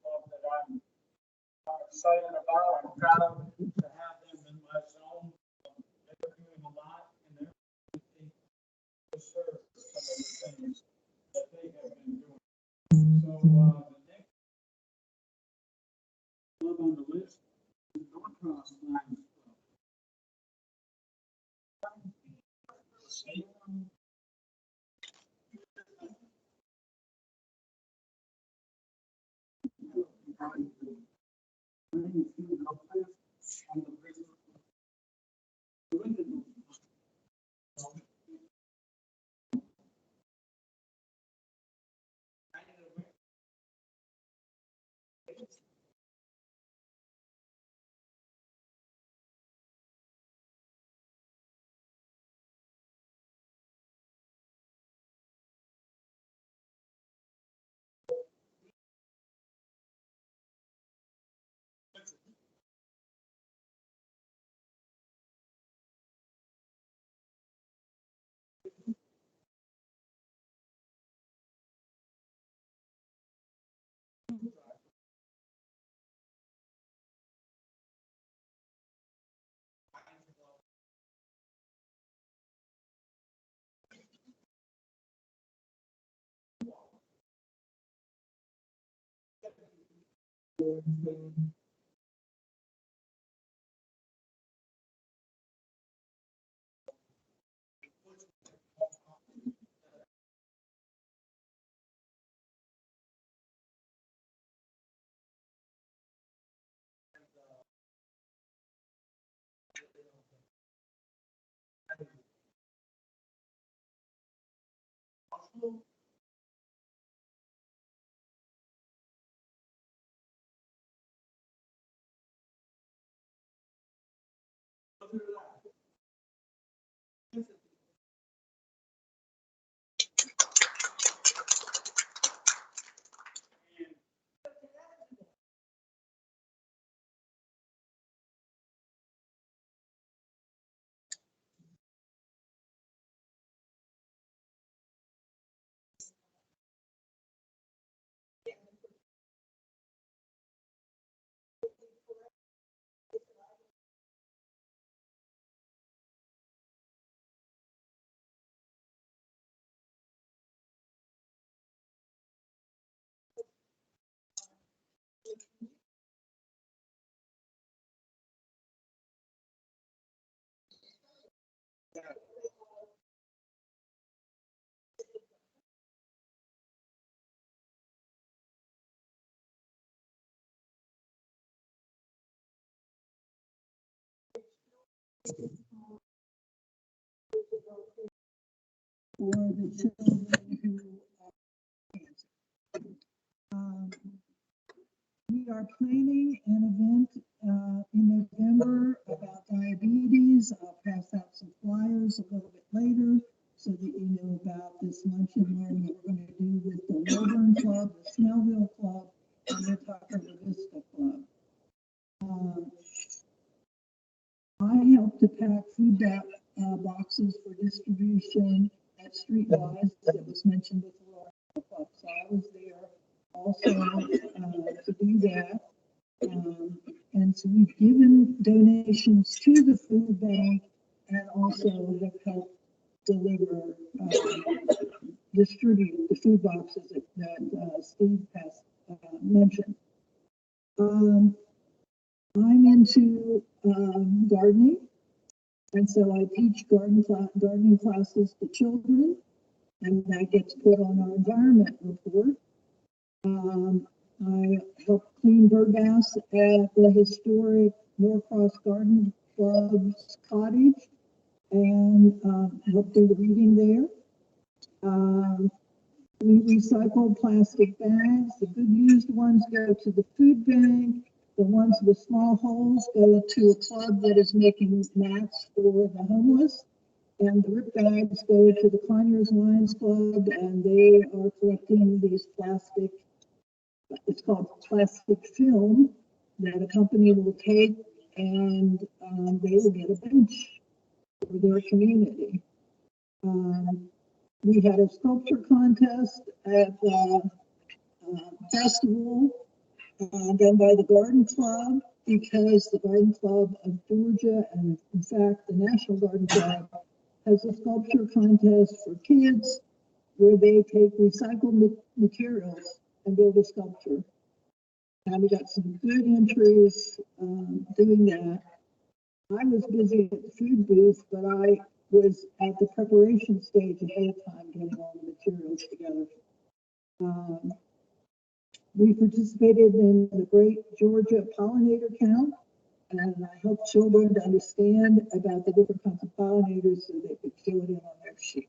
club that I'm excited about. I'm proud to have them in my zone. They're doing a lot and they're looking to serve some of the things that they have been doing. So, the next club on the list is Norcross Lions Club. for the children who are cancer. We are planning an event in November about diabetes. I'll pass out some flyers a little bit later so that you know about this lunch and learn that we're going to do with the Lawrence Club, the Snellville Club, and the Tucker Vista Club. I helped to pack food boxes for distribution at Streetwise that was mentioned with the Lawrence Club. So I was there also to do that. And so we've given donations to the food bank and also have helped deliver, distribute the food boxes that Steve has mentioned. I'm into gardening, and so I teach gardening classes to children, and that gets put on our environment report. I help clean birdbaths at the historic Norcross Garden Club's cottage and help do the reading there. We recycle plastic bags. The good used ones go to the food bank. The ones with small holes go to a club that is making mats for the homeless. And the rip bags go to the Conyers Lions Club, and they are collecting these plastic, it's called plastic film, that a company will take, and they will get a bench for their community. We had a sculpture contest at the festival done by the Garden Club, because the Garden Club of Georgia, and in fact the National Garden Club, has a sculpture contest for kids where they take recycled materials and build a sculpture. And we got some good entries doing that. I was busy at the food booth, but I was at the preparation stage ahead of time getting all the materials together. We participated in the Great Georgia Pollinator Count, and I helped children to understand about the different kinds of pollinators so they could fill it in on their sheet.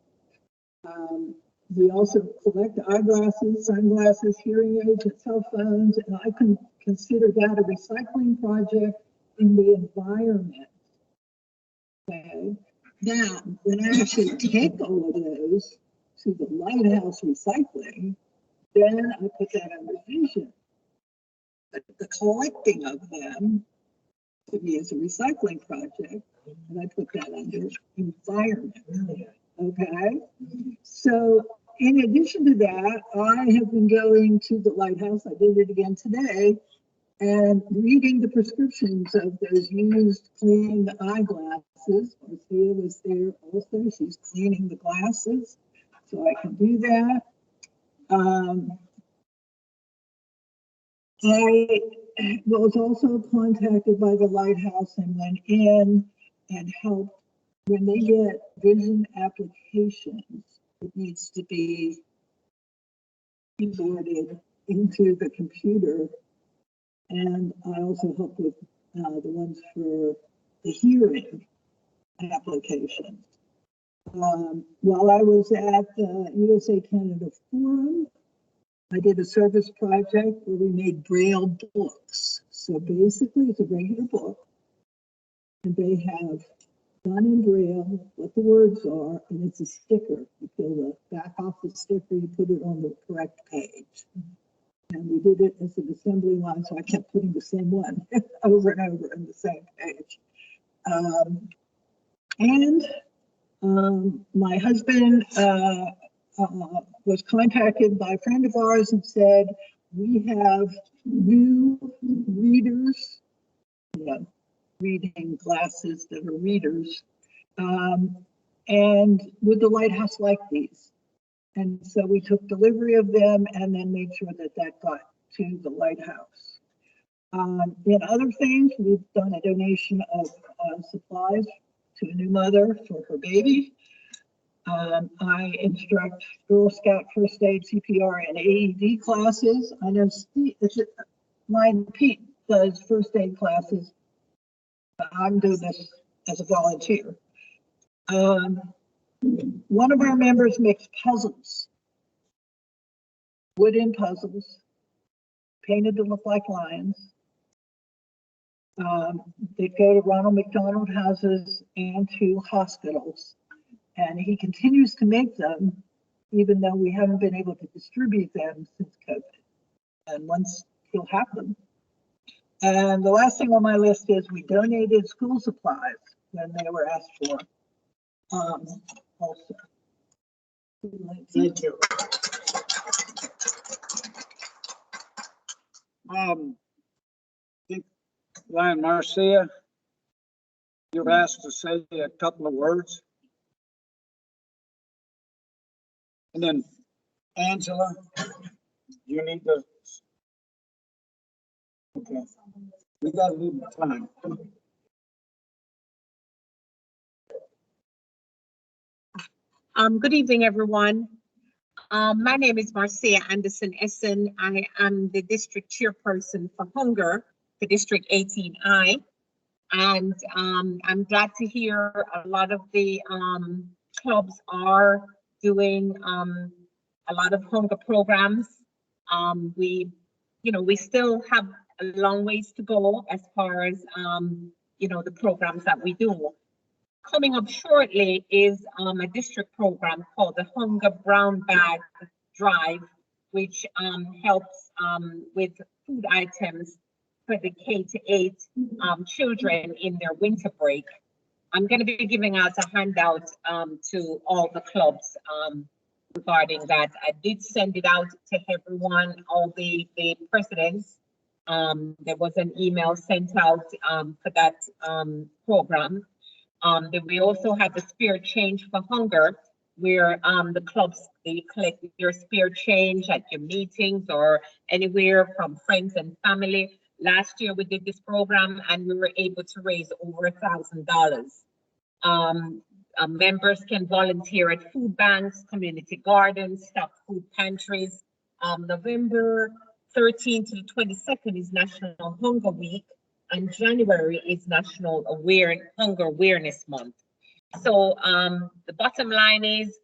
We also collect eyeglasses, sunglasses, hearing aids, and cell phones, and I can consider that a recycling project in the environment. Okay. Now, when I actually take all of those to the Lighthouse Recycling, then I put that under vision. But the collecting of them to me is a recycling project, and I put that under environment. Okay, so in addition to that, I have been going to the Lighthouse. I did it again today, and reading the prescriptions of those used cleaning the eyeglasses. Marcia was there also. She's cleaning the glasses, so I can do that. I was also contacted by the Lighthouse and went in and helped. When they get vision applications, it needs to be keyboarded into the computer. And I also helped with the ones for the hearing applications. While I was at the USA Canada Forum, I did a service project where we made Braille books. So basically it's a regular book, and they have done in Braille what the words are, and it's a sticker. You peel the back off the sticker, you put it on the correct page. And we did it as an assembly line, so I kept putting the same one over and over on the same page. My husband was contacted by a friend of ours and said, we have new readers, reading glasses that are readers, and would the Lighthouse like these? And so we took delivery of them and then made sure that that got to the Lighthouse. In other things, we've done a donation of supplies to a new mother for her baby. I instruct Girl Scout first aid, CPR, and AED classes. I know Steve, Pete does first aid classes. I'm doing this as a volunteer. One of our members makes puzzles, wooden puzzles, painted to look like lions. They go to Ronald McDonald houses and to hospitals. And he continues to make them, even though we haven't been able to distribute them since COVID. And once he'll have them. And the last thing on my list is we donated school supplies when they were asked for. Also. Thank you. I think Ryan Marcia, you're asked to say a couple of words. And then Angela, you need to. Okay, we got a little time. Good evening, everyone. My name is Marcia Anderson-Esson. I am the district chairperson for Hunger for District 18I. And I'm glad to hear a lot of the clubs are doing a lot of hunger programs. We still have a long ways to go as far as, the programs that we do. Coming up shortly is a district program called the Hunger Brown Bag Drive, which helps with food items for the K-8 children in their winter break. I'm going to be giving out a handout to all the clubs regarding that. I did send it out to everyone, all the presidents. There was an email sent out for that program. Then we also have the Spirit Change for Hunger, where the clubs, they collect your spirit change at your meetings or anywhere from friends and family. Last year we did this program and we were able to raise over $1,000. Members can volunteer at food banks, community gardens, stock food pantries. November 13th to the 22nd is National Hunger Week, and January is National Hunger Awareness Month. So the bottom line is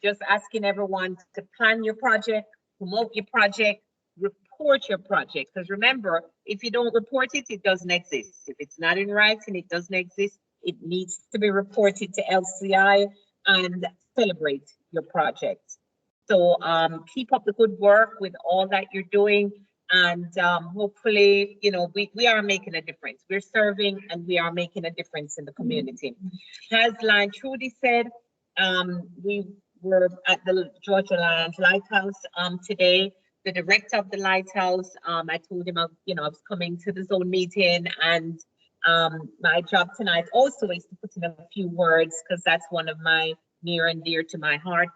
just asking everyone to plan your project, promote your project, report your project. Because remember, if you don't report it, it doesn't exist. If it's not in writing, it doesn't exist. It needs to be reported to LCI and celebrate your project. So keep up the good work with all that you're doing. And hopefully, we are making a difference. We're serving and we are making a difference in the community. As Trudy said, we were at the Georgia Lions Lighthouse today. The director of the lighthouse, I told him, I was coming to the zone meeting, and my job tonight also is to put in a few words, because that's one of my near and dear to my heart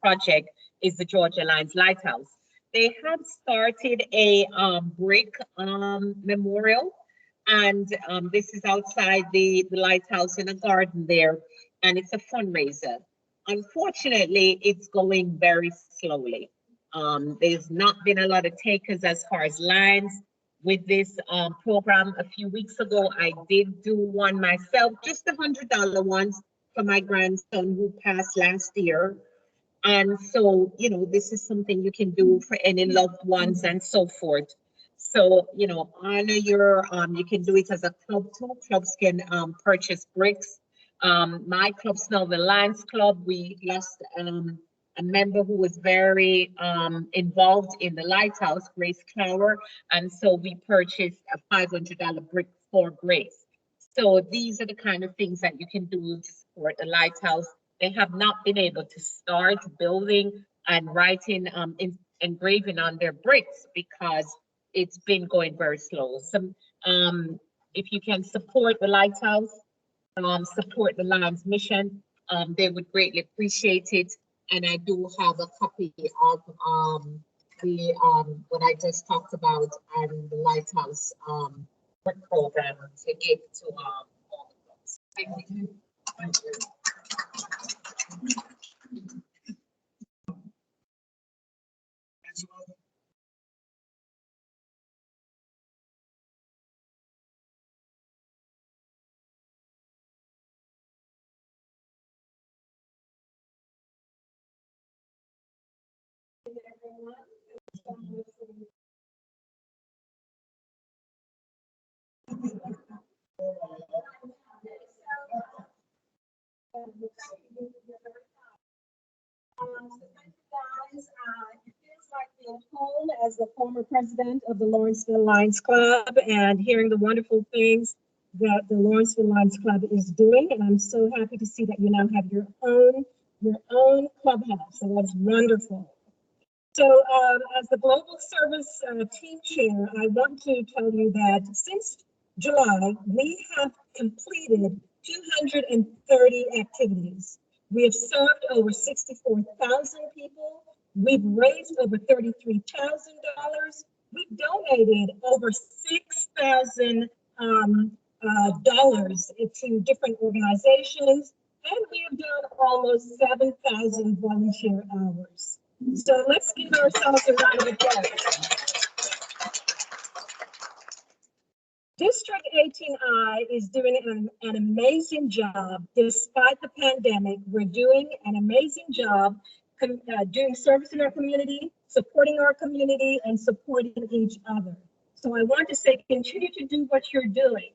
project is the Georgia Lions Lighthouse. They have started a brick memorial, and this is outside the lighthouse in a garden there, and it's a fundraiser. Unfortunately, it's going very slowly. There's not been a lot of takers as far as lines with this program. A few weeks ago, I did do one myself, just the $100 ones for my grandson who passed last year. And so, this is something you can do for any loved ones and so forth. So, honor your, you can do it as a club too. Clubs can purchase bricks. My club, Snellville Lions Club, we lost a member who was very involved in the lighthouse, Grace Clower. And so we purchased a $500 brick for Grace. So these are the kind of things that you can do to support the lighthouse. They have not been able to start building and writing, engraving on their bricks because it's been going very slow. So if you can support the lighthouse, support the Lions mission, they would greatly appreciate it. And I do have a copy of the what I just talked about and the lighthouse work program to give to all of us. Thank you. Thank you. Guys, it feels like being home as the former president of the Lawrenceville Lions Club and hearing the wonderful things that the Lawrenceville Lions Club is doing. And I'm so happy to see that you now have your own clubhouse. So that's wonderful. So as the Global Service Team Chair, I want to tell you that since July, we have completed 230 activities. We have served over 64,000 people. We've raised over $33,000. We've donated over $6,000 dollars to different organizations, and we have done almost 7,000 volunteer hours. So let's give ourselves a round of applause. District 18I is doing an amazing job. Despite the pandemic, we're doing an amazing job doing service in our community, supporting our community, and supporting each other. So I want to say, continue to do what you're doing.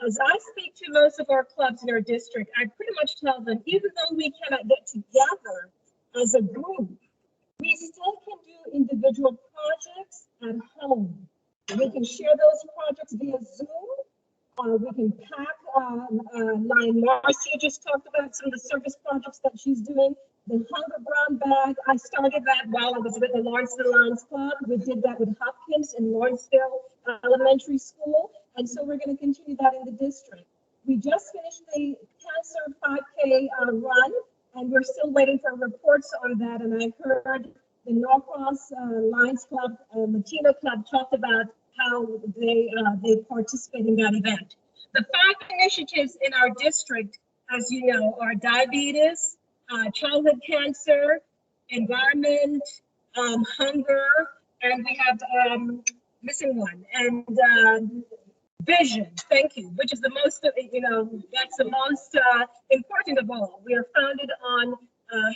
As I speak to most of our clubs in our district, I pretty much tell them, even though we cannot get together as a group, we still can do individual projects at home. We can share those projects via Zoom. We can pack line. Marcia just talked about some of the service projects that she's doing. The Hunger Brown Bag, I started that while I was with the Lawrenceville Lions Club. We did that with Hopkins in Lawrenceville Elementary School. And so we're going to continue that in the district. We just finished the Cancer 5K run, and we're still waiting for reports on that. And I heard the Norcross Lions Club, Latino Club talked about how they participate in that event. The 5 initiatives in our district, as you know, are diabetes, childhood cancer, environment, hunger, and we have missing one, and vision, thank you, which is the most, that's the most important of all. We are founded on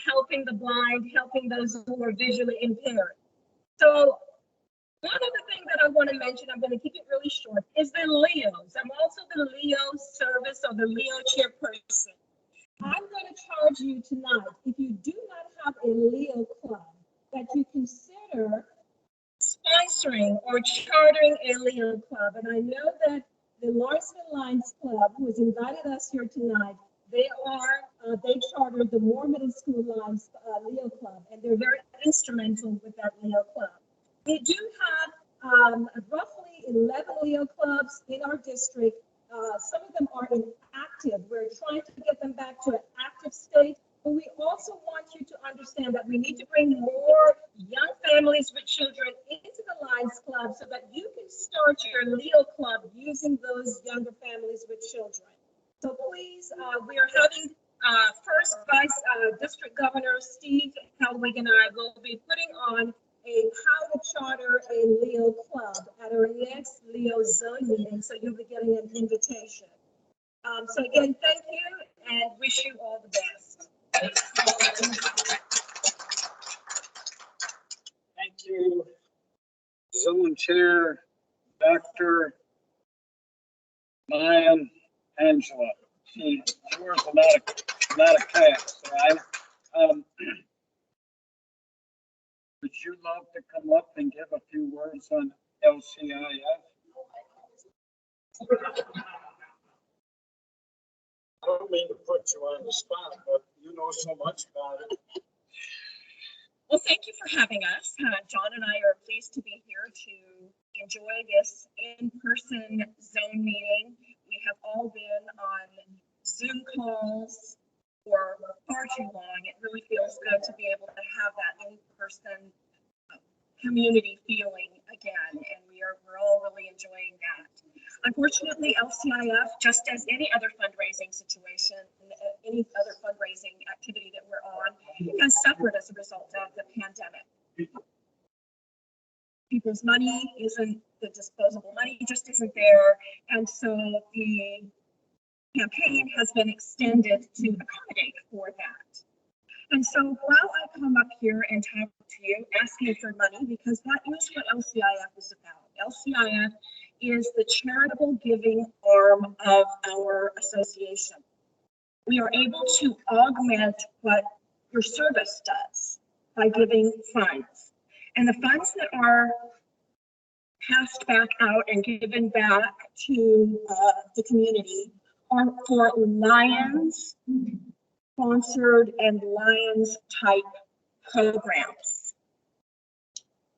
helping the blind, helping those who are visually impaired. So one of the things that I want to mention, I'm going to keep it really short, is the Leos. I'm also the Leo service or the Leo chairperson. I'm going to charge you tonight, if you do not have a Leo club, that you consider sponsoring or chartering a Leo club. And I know that the Lawrenceville Lions Club, who has invited us here tonight, they chartered the Moore Middle School Lions Leo Club, and they're very instrumental with that Leo club. We do have roughly 11 Leo clubs in our district. Some of them are inactive. We're trying to get them back to an active state, but we also want you to understand that we need to bring more young families with children into the Lions Club so that you can start your Leo Club using those younger families with children. So please, we are having first Vice District Governor Steve Hellwig and I will be putting on how to charter a Leo club at our next Leo zone meeting, so you'll be getting an invitation. So again, thank you and wish you all the best. Thank you, Zone Chair, Dr. Mayan Angela. She wears a lot of caps, right? Would you love to come up and give a few words on LCIF? I don't mean to put you on the spot, but you know so much about it. Well, thank you for having us. John and I are pleased to be here to enjoy this in-person zone meeting. We have all been on Zoom calls for far too long. It really feels good to be able to have that in-person community feeling again, and we're all really enjoying that. Unfortunately, LCIF, just as any other fundraising situation, any other fundraising activity that we're on, has suffered as a result of the pandemic. People's money isn't, the disposable money just isn't there, and so the campaign has been extended to accommodate for that. And so while I come up here and talk to you, asking for money, because that is what LCIF is about. LCIF is the charitable giving arm of our association. We are able to augment what your service does by giving funds. And the funds that are passed back out and given back to the community are for Lions sponsored and Lions type programs.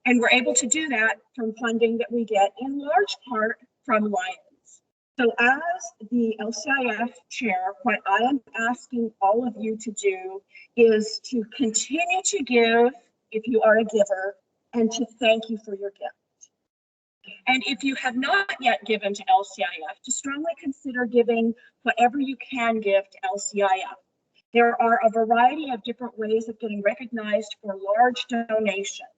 And we're able to do that from funding that we get in large part from Lions. So as the LCIF chair, what I am asking all of you to do is to continue to give if you are a giver, and to thank you for your gift. And if you have not yet given to LCIF, to strongly consider giving whatever you can give to LCIF. There are a variety of different ways of getting recognized for large donations.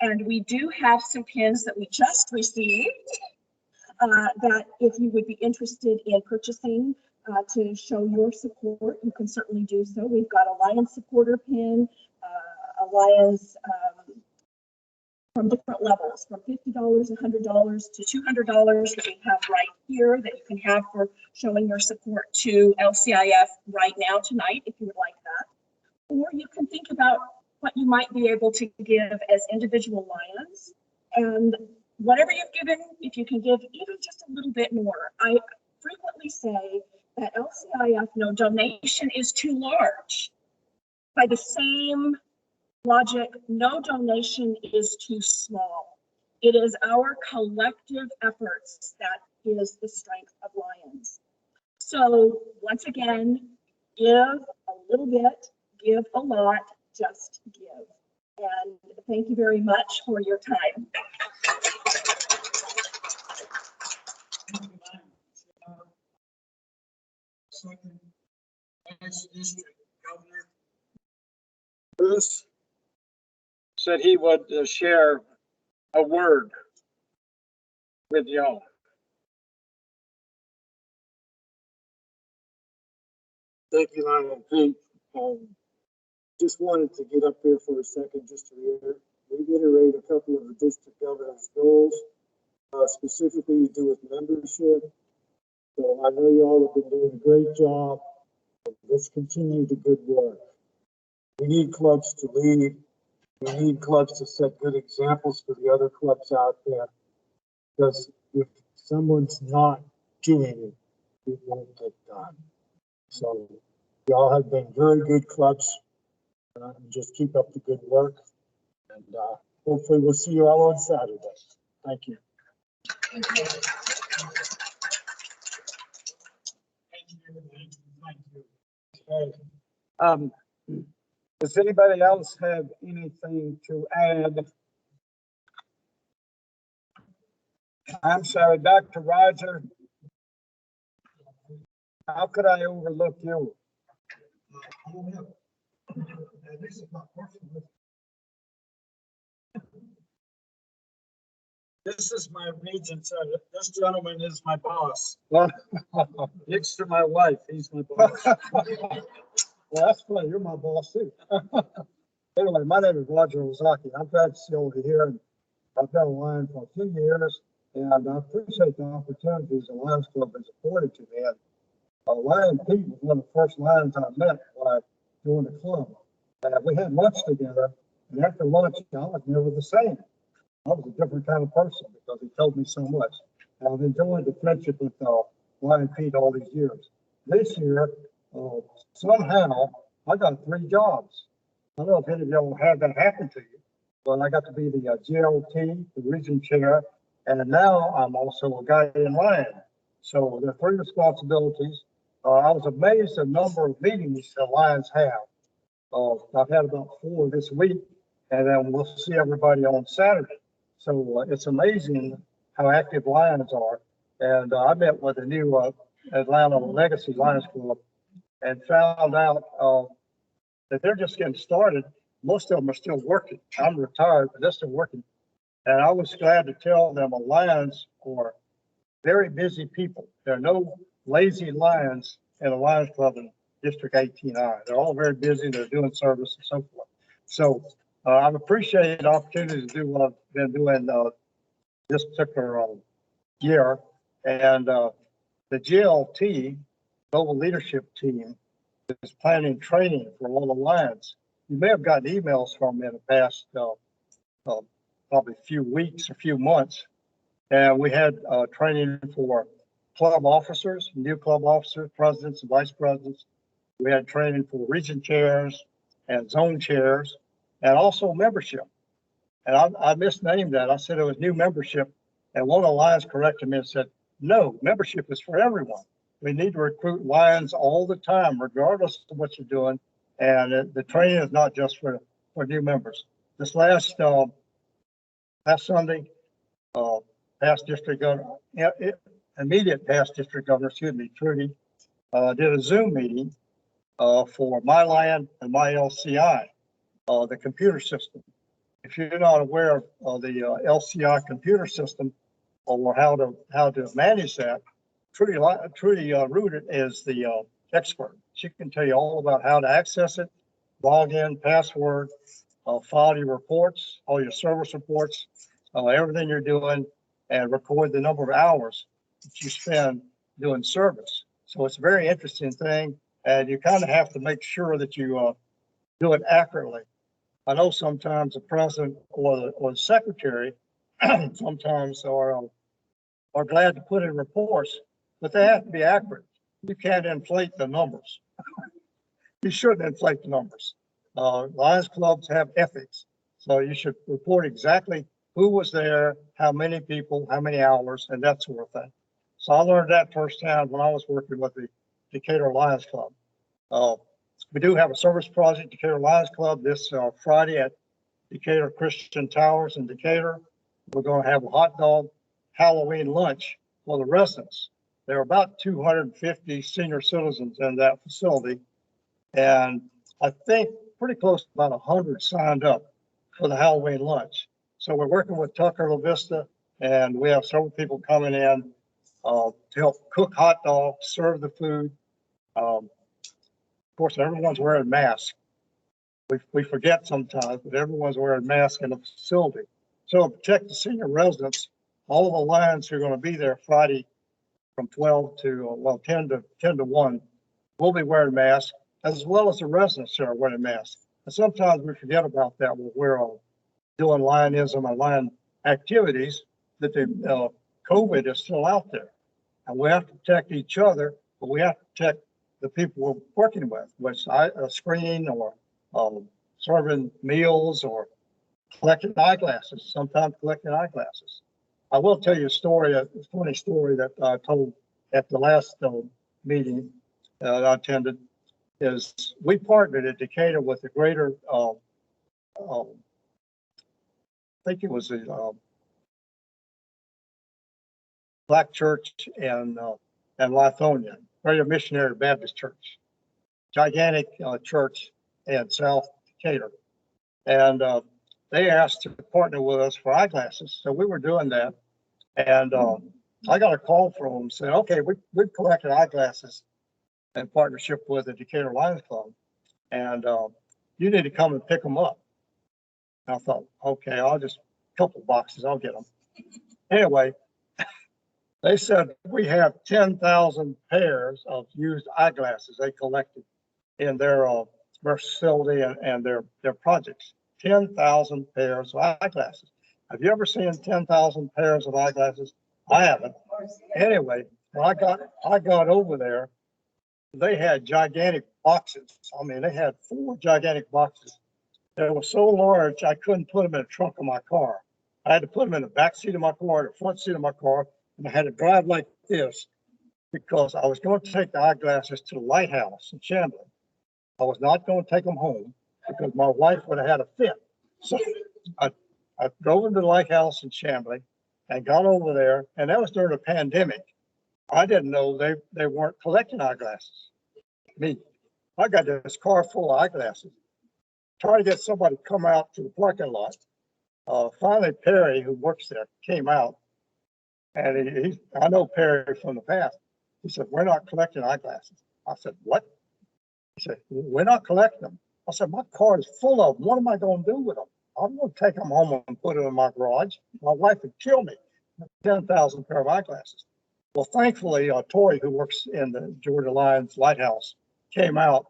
And we do have some pins that we just received that if you would be interested in purchasing to show your support, you can certainly do so. We've got a Lions supporter pin, a Lions from different levels, from $50, $100 to $200 that we have right here that you can have for showing your support to LCIF right now tonight, if you would like that. Or you can think about what you might be able to give as individual Lions. And whatever you've given, if you can give even just a little bit more. I frequently say that LCIF, no donation is too large. By the same logic, no donation is too small. It is our collective efforts that is the strength of Lions. So once again, give a little bit, give a lot, just give. And thank you very much for your time. Second Vice District Governor Bruce said he would share a word with y'all. Thank you, Lionel Pete. Just wanted to get up here for a second just to reiterate a couple of the district governor's goals, specifically to do with membership. So I know you all have been doing a great job. Let's continue the good work. We need clubs to lead. We need clubs to set good examples for the other clubs out there. Because if someone's not doing it, it won't get done. So y'all have been very good clubs. Just keep up the good work. And hopefully we'll see you all on Saturday. Thank you. Thank you. Thank you. Okay. Does anybody else have anything to add? I'm sorry, Dr. Roger. How could I overlook you? I don't know. This is not personal. This is my regent. This gentleman is my boss. Next to my wife, he's my boss. Well, that's funny. You're my boss too. Anyway, my name is Roger Ozaki. I'm glad to see you over here. And I've been a Lion for a few years, and I appreciate the opportunities the Lions Club has afforded to me. And Lion Pete was one of the first Lions I met when I joined the club. We had lunch together, and after lunch, I was never the same. I was a different kind of person because he told me so much. And I've enjoyed the friendship with Lion Pete all these years. This year, somehow, I got 3 jobs. I don't know if any of y'all had that happen to you, but I got to be the GLT, the region chair, and now I'm also a guardian Lion. So there are 3 responsibilities. I was amazed at the number of meetings that Lions have. I've had about 4 this week, and then we'll see everybody on Saturday. So it's amazing how active Lions are. And I met with the new Atlanta Legacy Lions Club and found out that they're just getting started. Most of them are still working. I'm retired, but they're still working. And I was glad to tell them Lions are very busy people. There are no lazy Lions in a Lions Club District 18I. They're all very busy. They're doing service and so forth. So I've appreciated the opportunity to do what I've been doing this particular year. And the GLT, Global Leadership Team, is planning training for all the Lions. You may have gotten emails from me in the past probably a few weeks, a few months. And we had training for club officers, new club officers, presidents and vice presidents. We had training for region chairs and zone chairs and also membership. And I misnamed that. I said it was new membership. And one of the Lions corrected me and said, no, membership is for everyone. We need to recruit Lions all the time, regardless of what you're doing. And the training is not just for new members. This last Sunday, past district governor, immediate past district governor, Trudy, did a Zoom meeting for My Land and My LCI, the computer system. If you're not aware of the LCI computer system or how to manage that, Trudy Rudert is the expert. She can tell you all about how to access it, log in, password, file your reports, all your service reports, everything you're doing, and record the number of hours that you spend doing service. So it's a very interesting thing, and you kind of have to make sure that you do it accurately. I know sometimes the president or the secretary sometimes are glad to put in reports, but they have to be accurate. You can't inflate the numbers. You shouldn't inflate the numbers. Lions clubs have ethics, so you should report exactly who was there, how many people, how many hours, and that sort of thing. So I learned that firsthand when I was working with the Decatur Lions Club. We do have a service project, Decatur Lions Club, this Friday at Decatur Christian Towers in Decatur. We're going to have a hot dog Halloween lunch for the residents. There are about 250 senior citizens in that facility, and I think pretty close to about 100 signed up for the Halloween lunch. So we're working with Tucker La Vista, and we have several people coming in to help cook hot dogs, serve the food. Of course, everyone's wearing masks. We forget sometimes, but everyone's wearing masks in the facility. So to protect the senior residents, all of the Lions who are going to be there Friday from 12 to 10 to 1 will be wearing masks, as well as the residents who are wearing masks. And sometimes we forget about that when we're doing Lionism and Lion activities, that the COVID is still out there. And we have to protect each other, but we have to protect the people we're working with, which screening or serving meals or collecting eyeglasses, sometimes collecting eyeglasses. I will tell you a story, a funny story that I told at the last meeting that I attended, is we partnered at Decatur with the greater, I think it was the Black Church and Lithonia, Greater Missionary Baptist Church, gigantic church in South Decatur. And they asked to partner with us for eyeglasses. So we were doing that. And I got a call from them saying, okay, we've collected eyeglasses in partnership with the Decatur Lions Club. And you need to come and pick them up. And I thought, okay, I'll just, a couple boxes, I'll get them. Anyway, they said we have 10,000 pairs of used eyeglasses they collected in their facility and their projects. 10,000 pairs of eyeglasses. Have you ever seen 10,000 pairs of eyeglasses? I haven't. Anyway, when I got over there, they had gigantic boxes. I mean, they had 4 gigantic boxes. They were so large, I couldn't put them in the trunk of my car. I had to put them in the back seat of my car, the front seat of my car, and I had to drive like this because I was going to take the eyeglasses to the lighthouse in Chamblee. I was not going to take them home because my wife would have had a fit. So I drove into the lighthouse in Chamblee and got over there, and that was during the pandemic. I didn't know they weren't collecting eyeglasses. I got this car full of eyeglasses, trying to get somebody to come out to the parking lot. Finally, Perry, who works there, came out, and I know Perry from the past. He said, we're not collecting eyeglasses. I said, what? said, we're not collecting them. I said, my car is full of them. What am I going to do with them? I'm going to take them home and put it in my garage. My wife would kill me. 10,000 pair of eyeglasses. Well, thankfully, Tori, who works in the Georgia Lions Lighthouse, came out,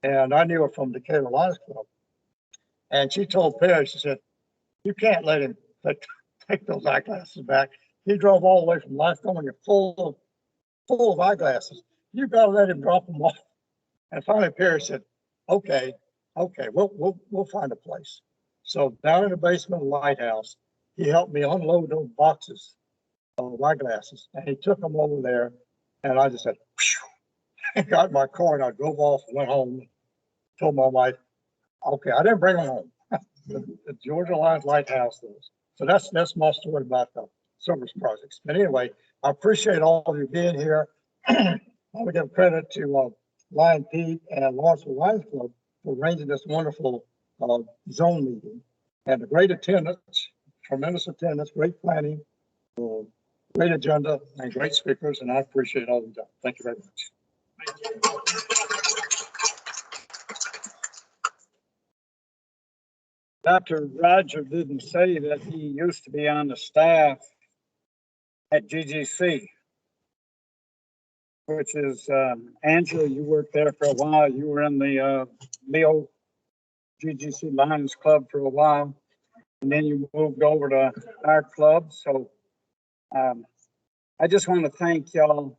and I knew her from Detherow Lions Club. And she told Perry, she said, you can't let him take those eyeglasses back. He drove all the way from Lycoming full of eyeglasses. You got to let him drop them off. And finally, Perry said, okay, we'll find a place. So down in the basement of the lighthouse, he helped me unload those boxes of eyeglasses, and he took them over there. And I just said, I got in my car and I drove off and went home. Told my wife, okay, I didn't bring them home. The Georgia Lions Lighthouse does. So that's my story about the service projects. But anyway, I appreciate all of you being here. I would give credit to Lion Pete and Lawrenceville Lions Club for arranging this wonderful zone meeting. And the great attendance, tremendous attendance, great planning, great agenda, and great speakers. And I appreciate all of you. Thank you very much. Dr. Roger didn't say that he used to be on the staff at GGC, which is, Angela, you worked there for a while. You were in the Leo GGC Lions Club for a while, and then you moved over to our club. So I just want to thank y'all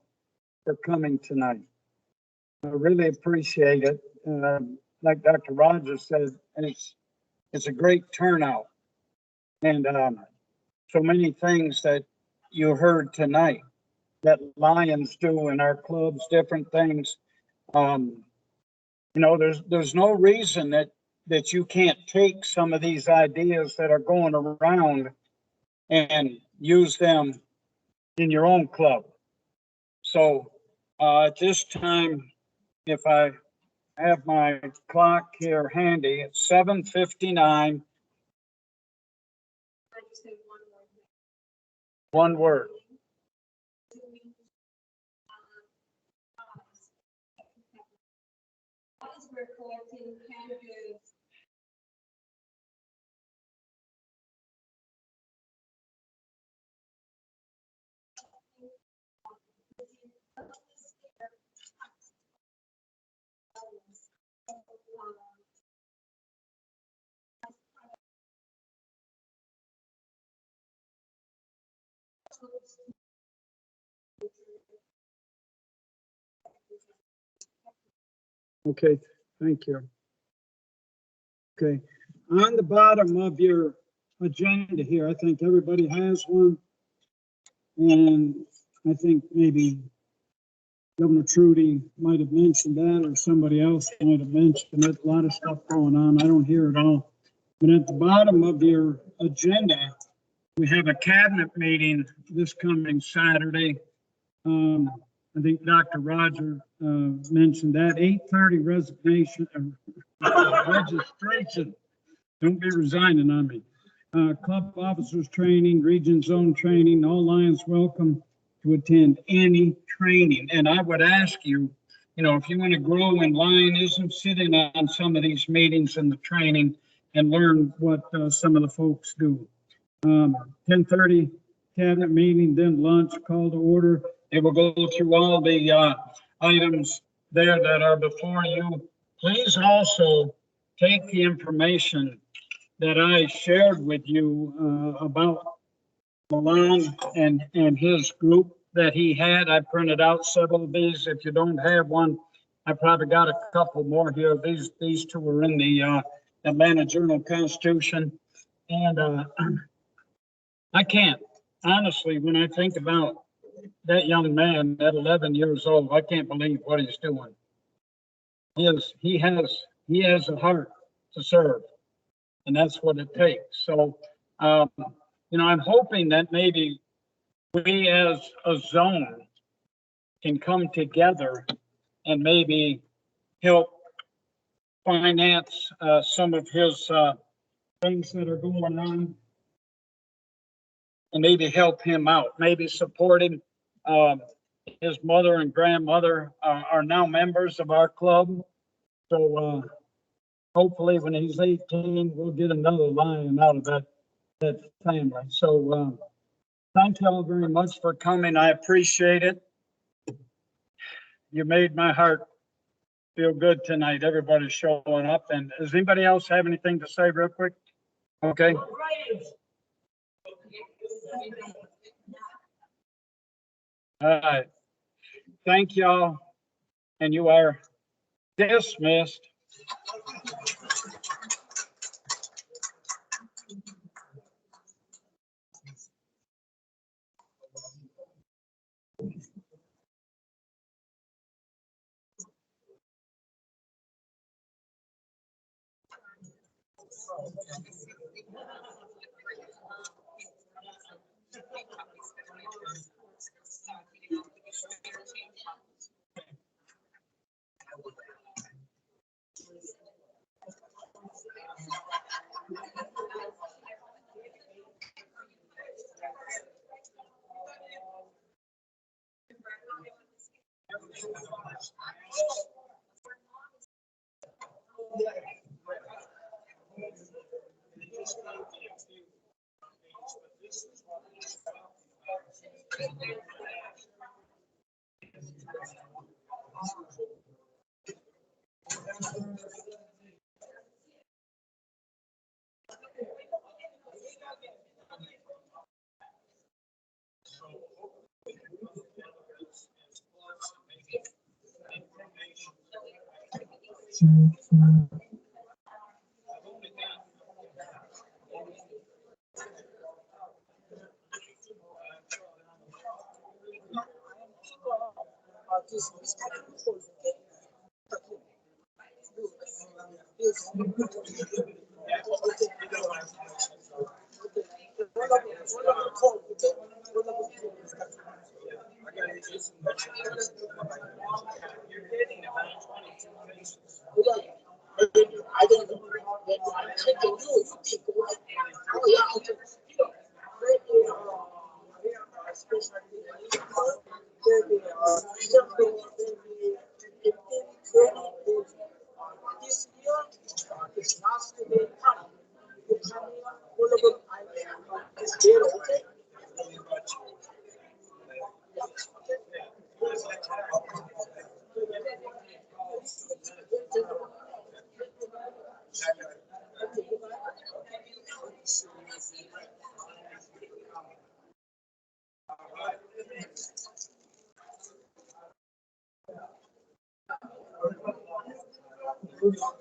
for coming tonight. I really appreciate it. Like Dr. Rogers said, it's a great turnout, and so many things that you heard tonight that Lions do in our clubs, different things. You know, there's no reason that you can't take some of these ideas that are going around and use them in your own club. So at this time, if I have my clock here handy, it's 7:59. One word. We're collecting candidates. Okay, thank you. Okay, on the bottom of your agenda here, I think everybody has one. And I think maybe Governor Trudy might have mentioned that, or somebody else might have mentioned it. A lot of stuff going on. I don't hear it all. But at the bottom of your agenda, we have a cabinet meeting this coming Saturday. I think Dr. Roger mentioned that 8:30 registration. Don't be resigning on me. Club officers training, region zone training, all Lions welcome to attend any training. And I would ask you, you know, if you want to grow in Lionism, sit in on some of these meetings and the training and learn what some of the folks do. 10:30 cabinet meeting, then lunch, call to order. It will go through all the items there that are before you. Please also take the information that I shared with you about Milan and his group that he had. I printed out several of these. If you don't have one, I probably got a couple more here. These two are in the Atlanta Journal-Constitution. And I can't, honestly, when I think about that young man at 11 years old, I can't believe what he's doing. He has a heart to serve, and that's what it takes. So, you know, I'm hoping that maybe we as a zone can come together and maybe help finance some of his things that are going on, and maybe help him out, maybe support him. His mother and grandmother are now members of our club, So, hopefully when he's 18, we'll get another lion out of that family. So, thank y'all very much for coming. I appreciate it. You made my heart feel good tonight. Everybody's showing up. And does anybody else have anything to say real quick? Okay. All right. Thank y'all. And you are dismissed. Good.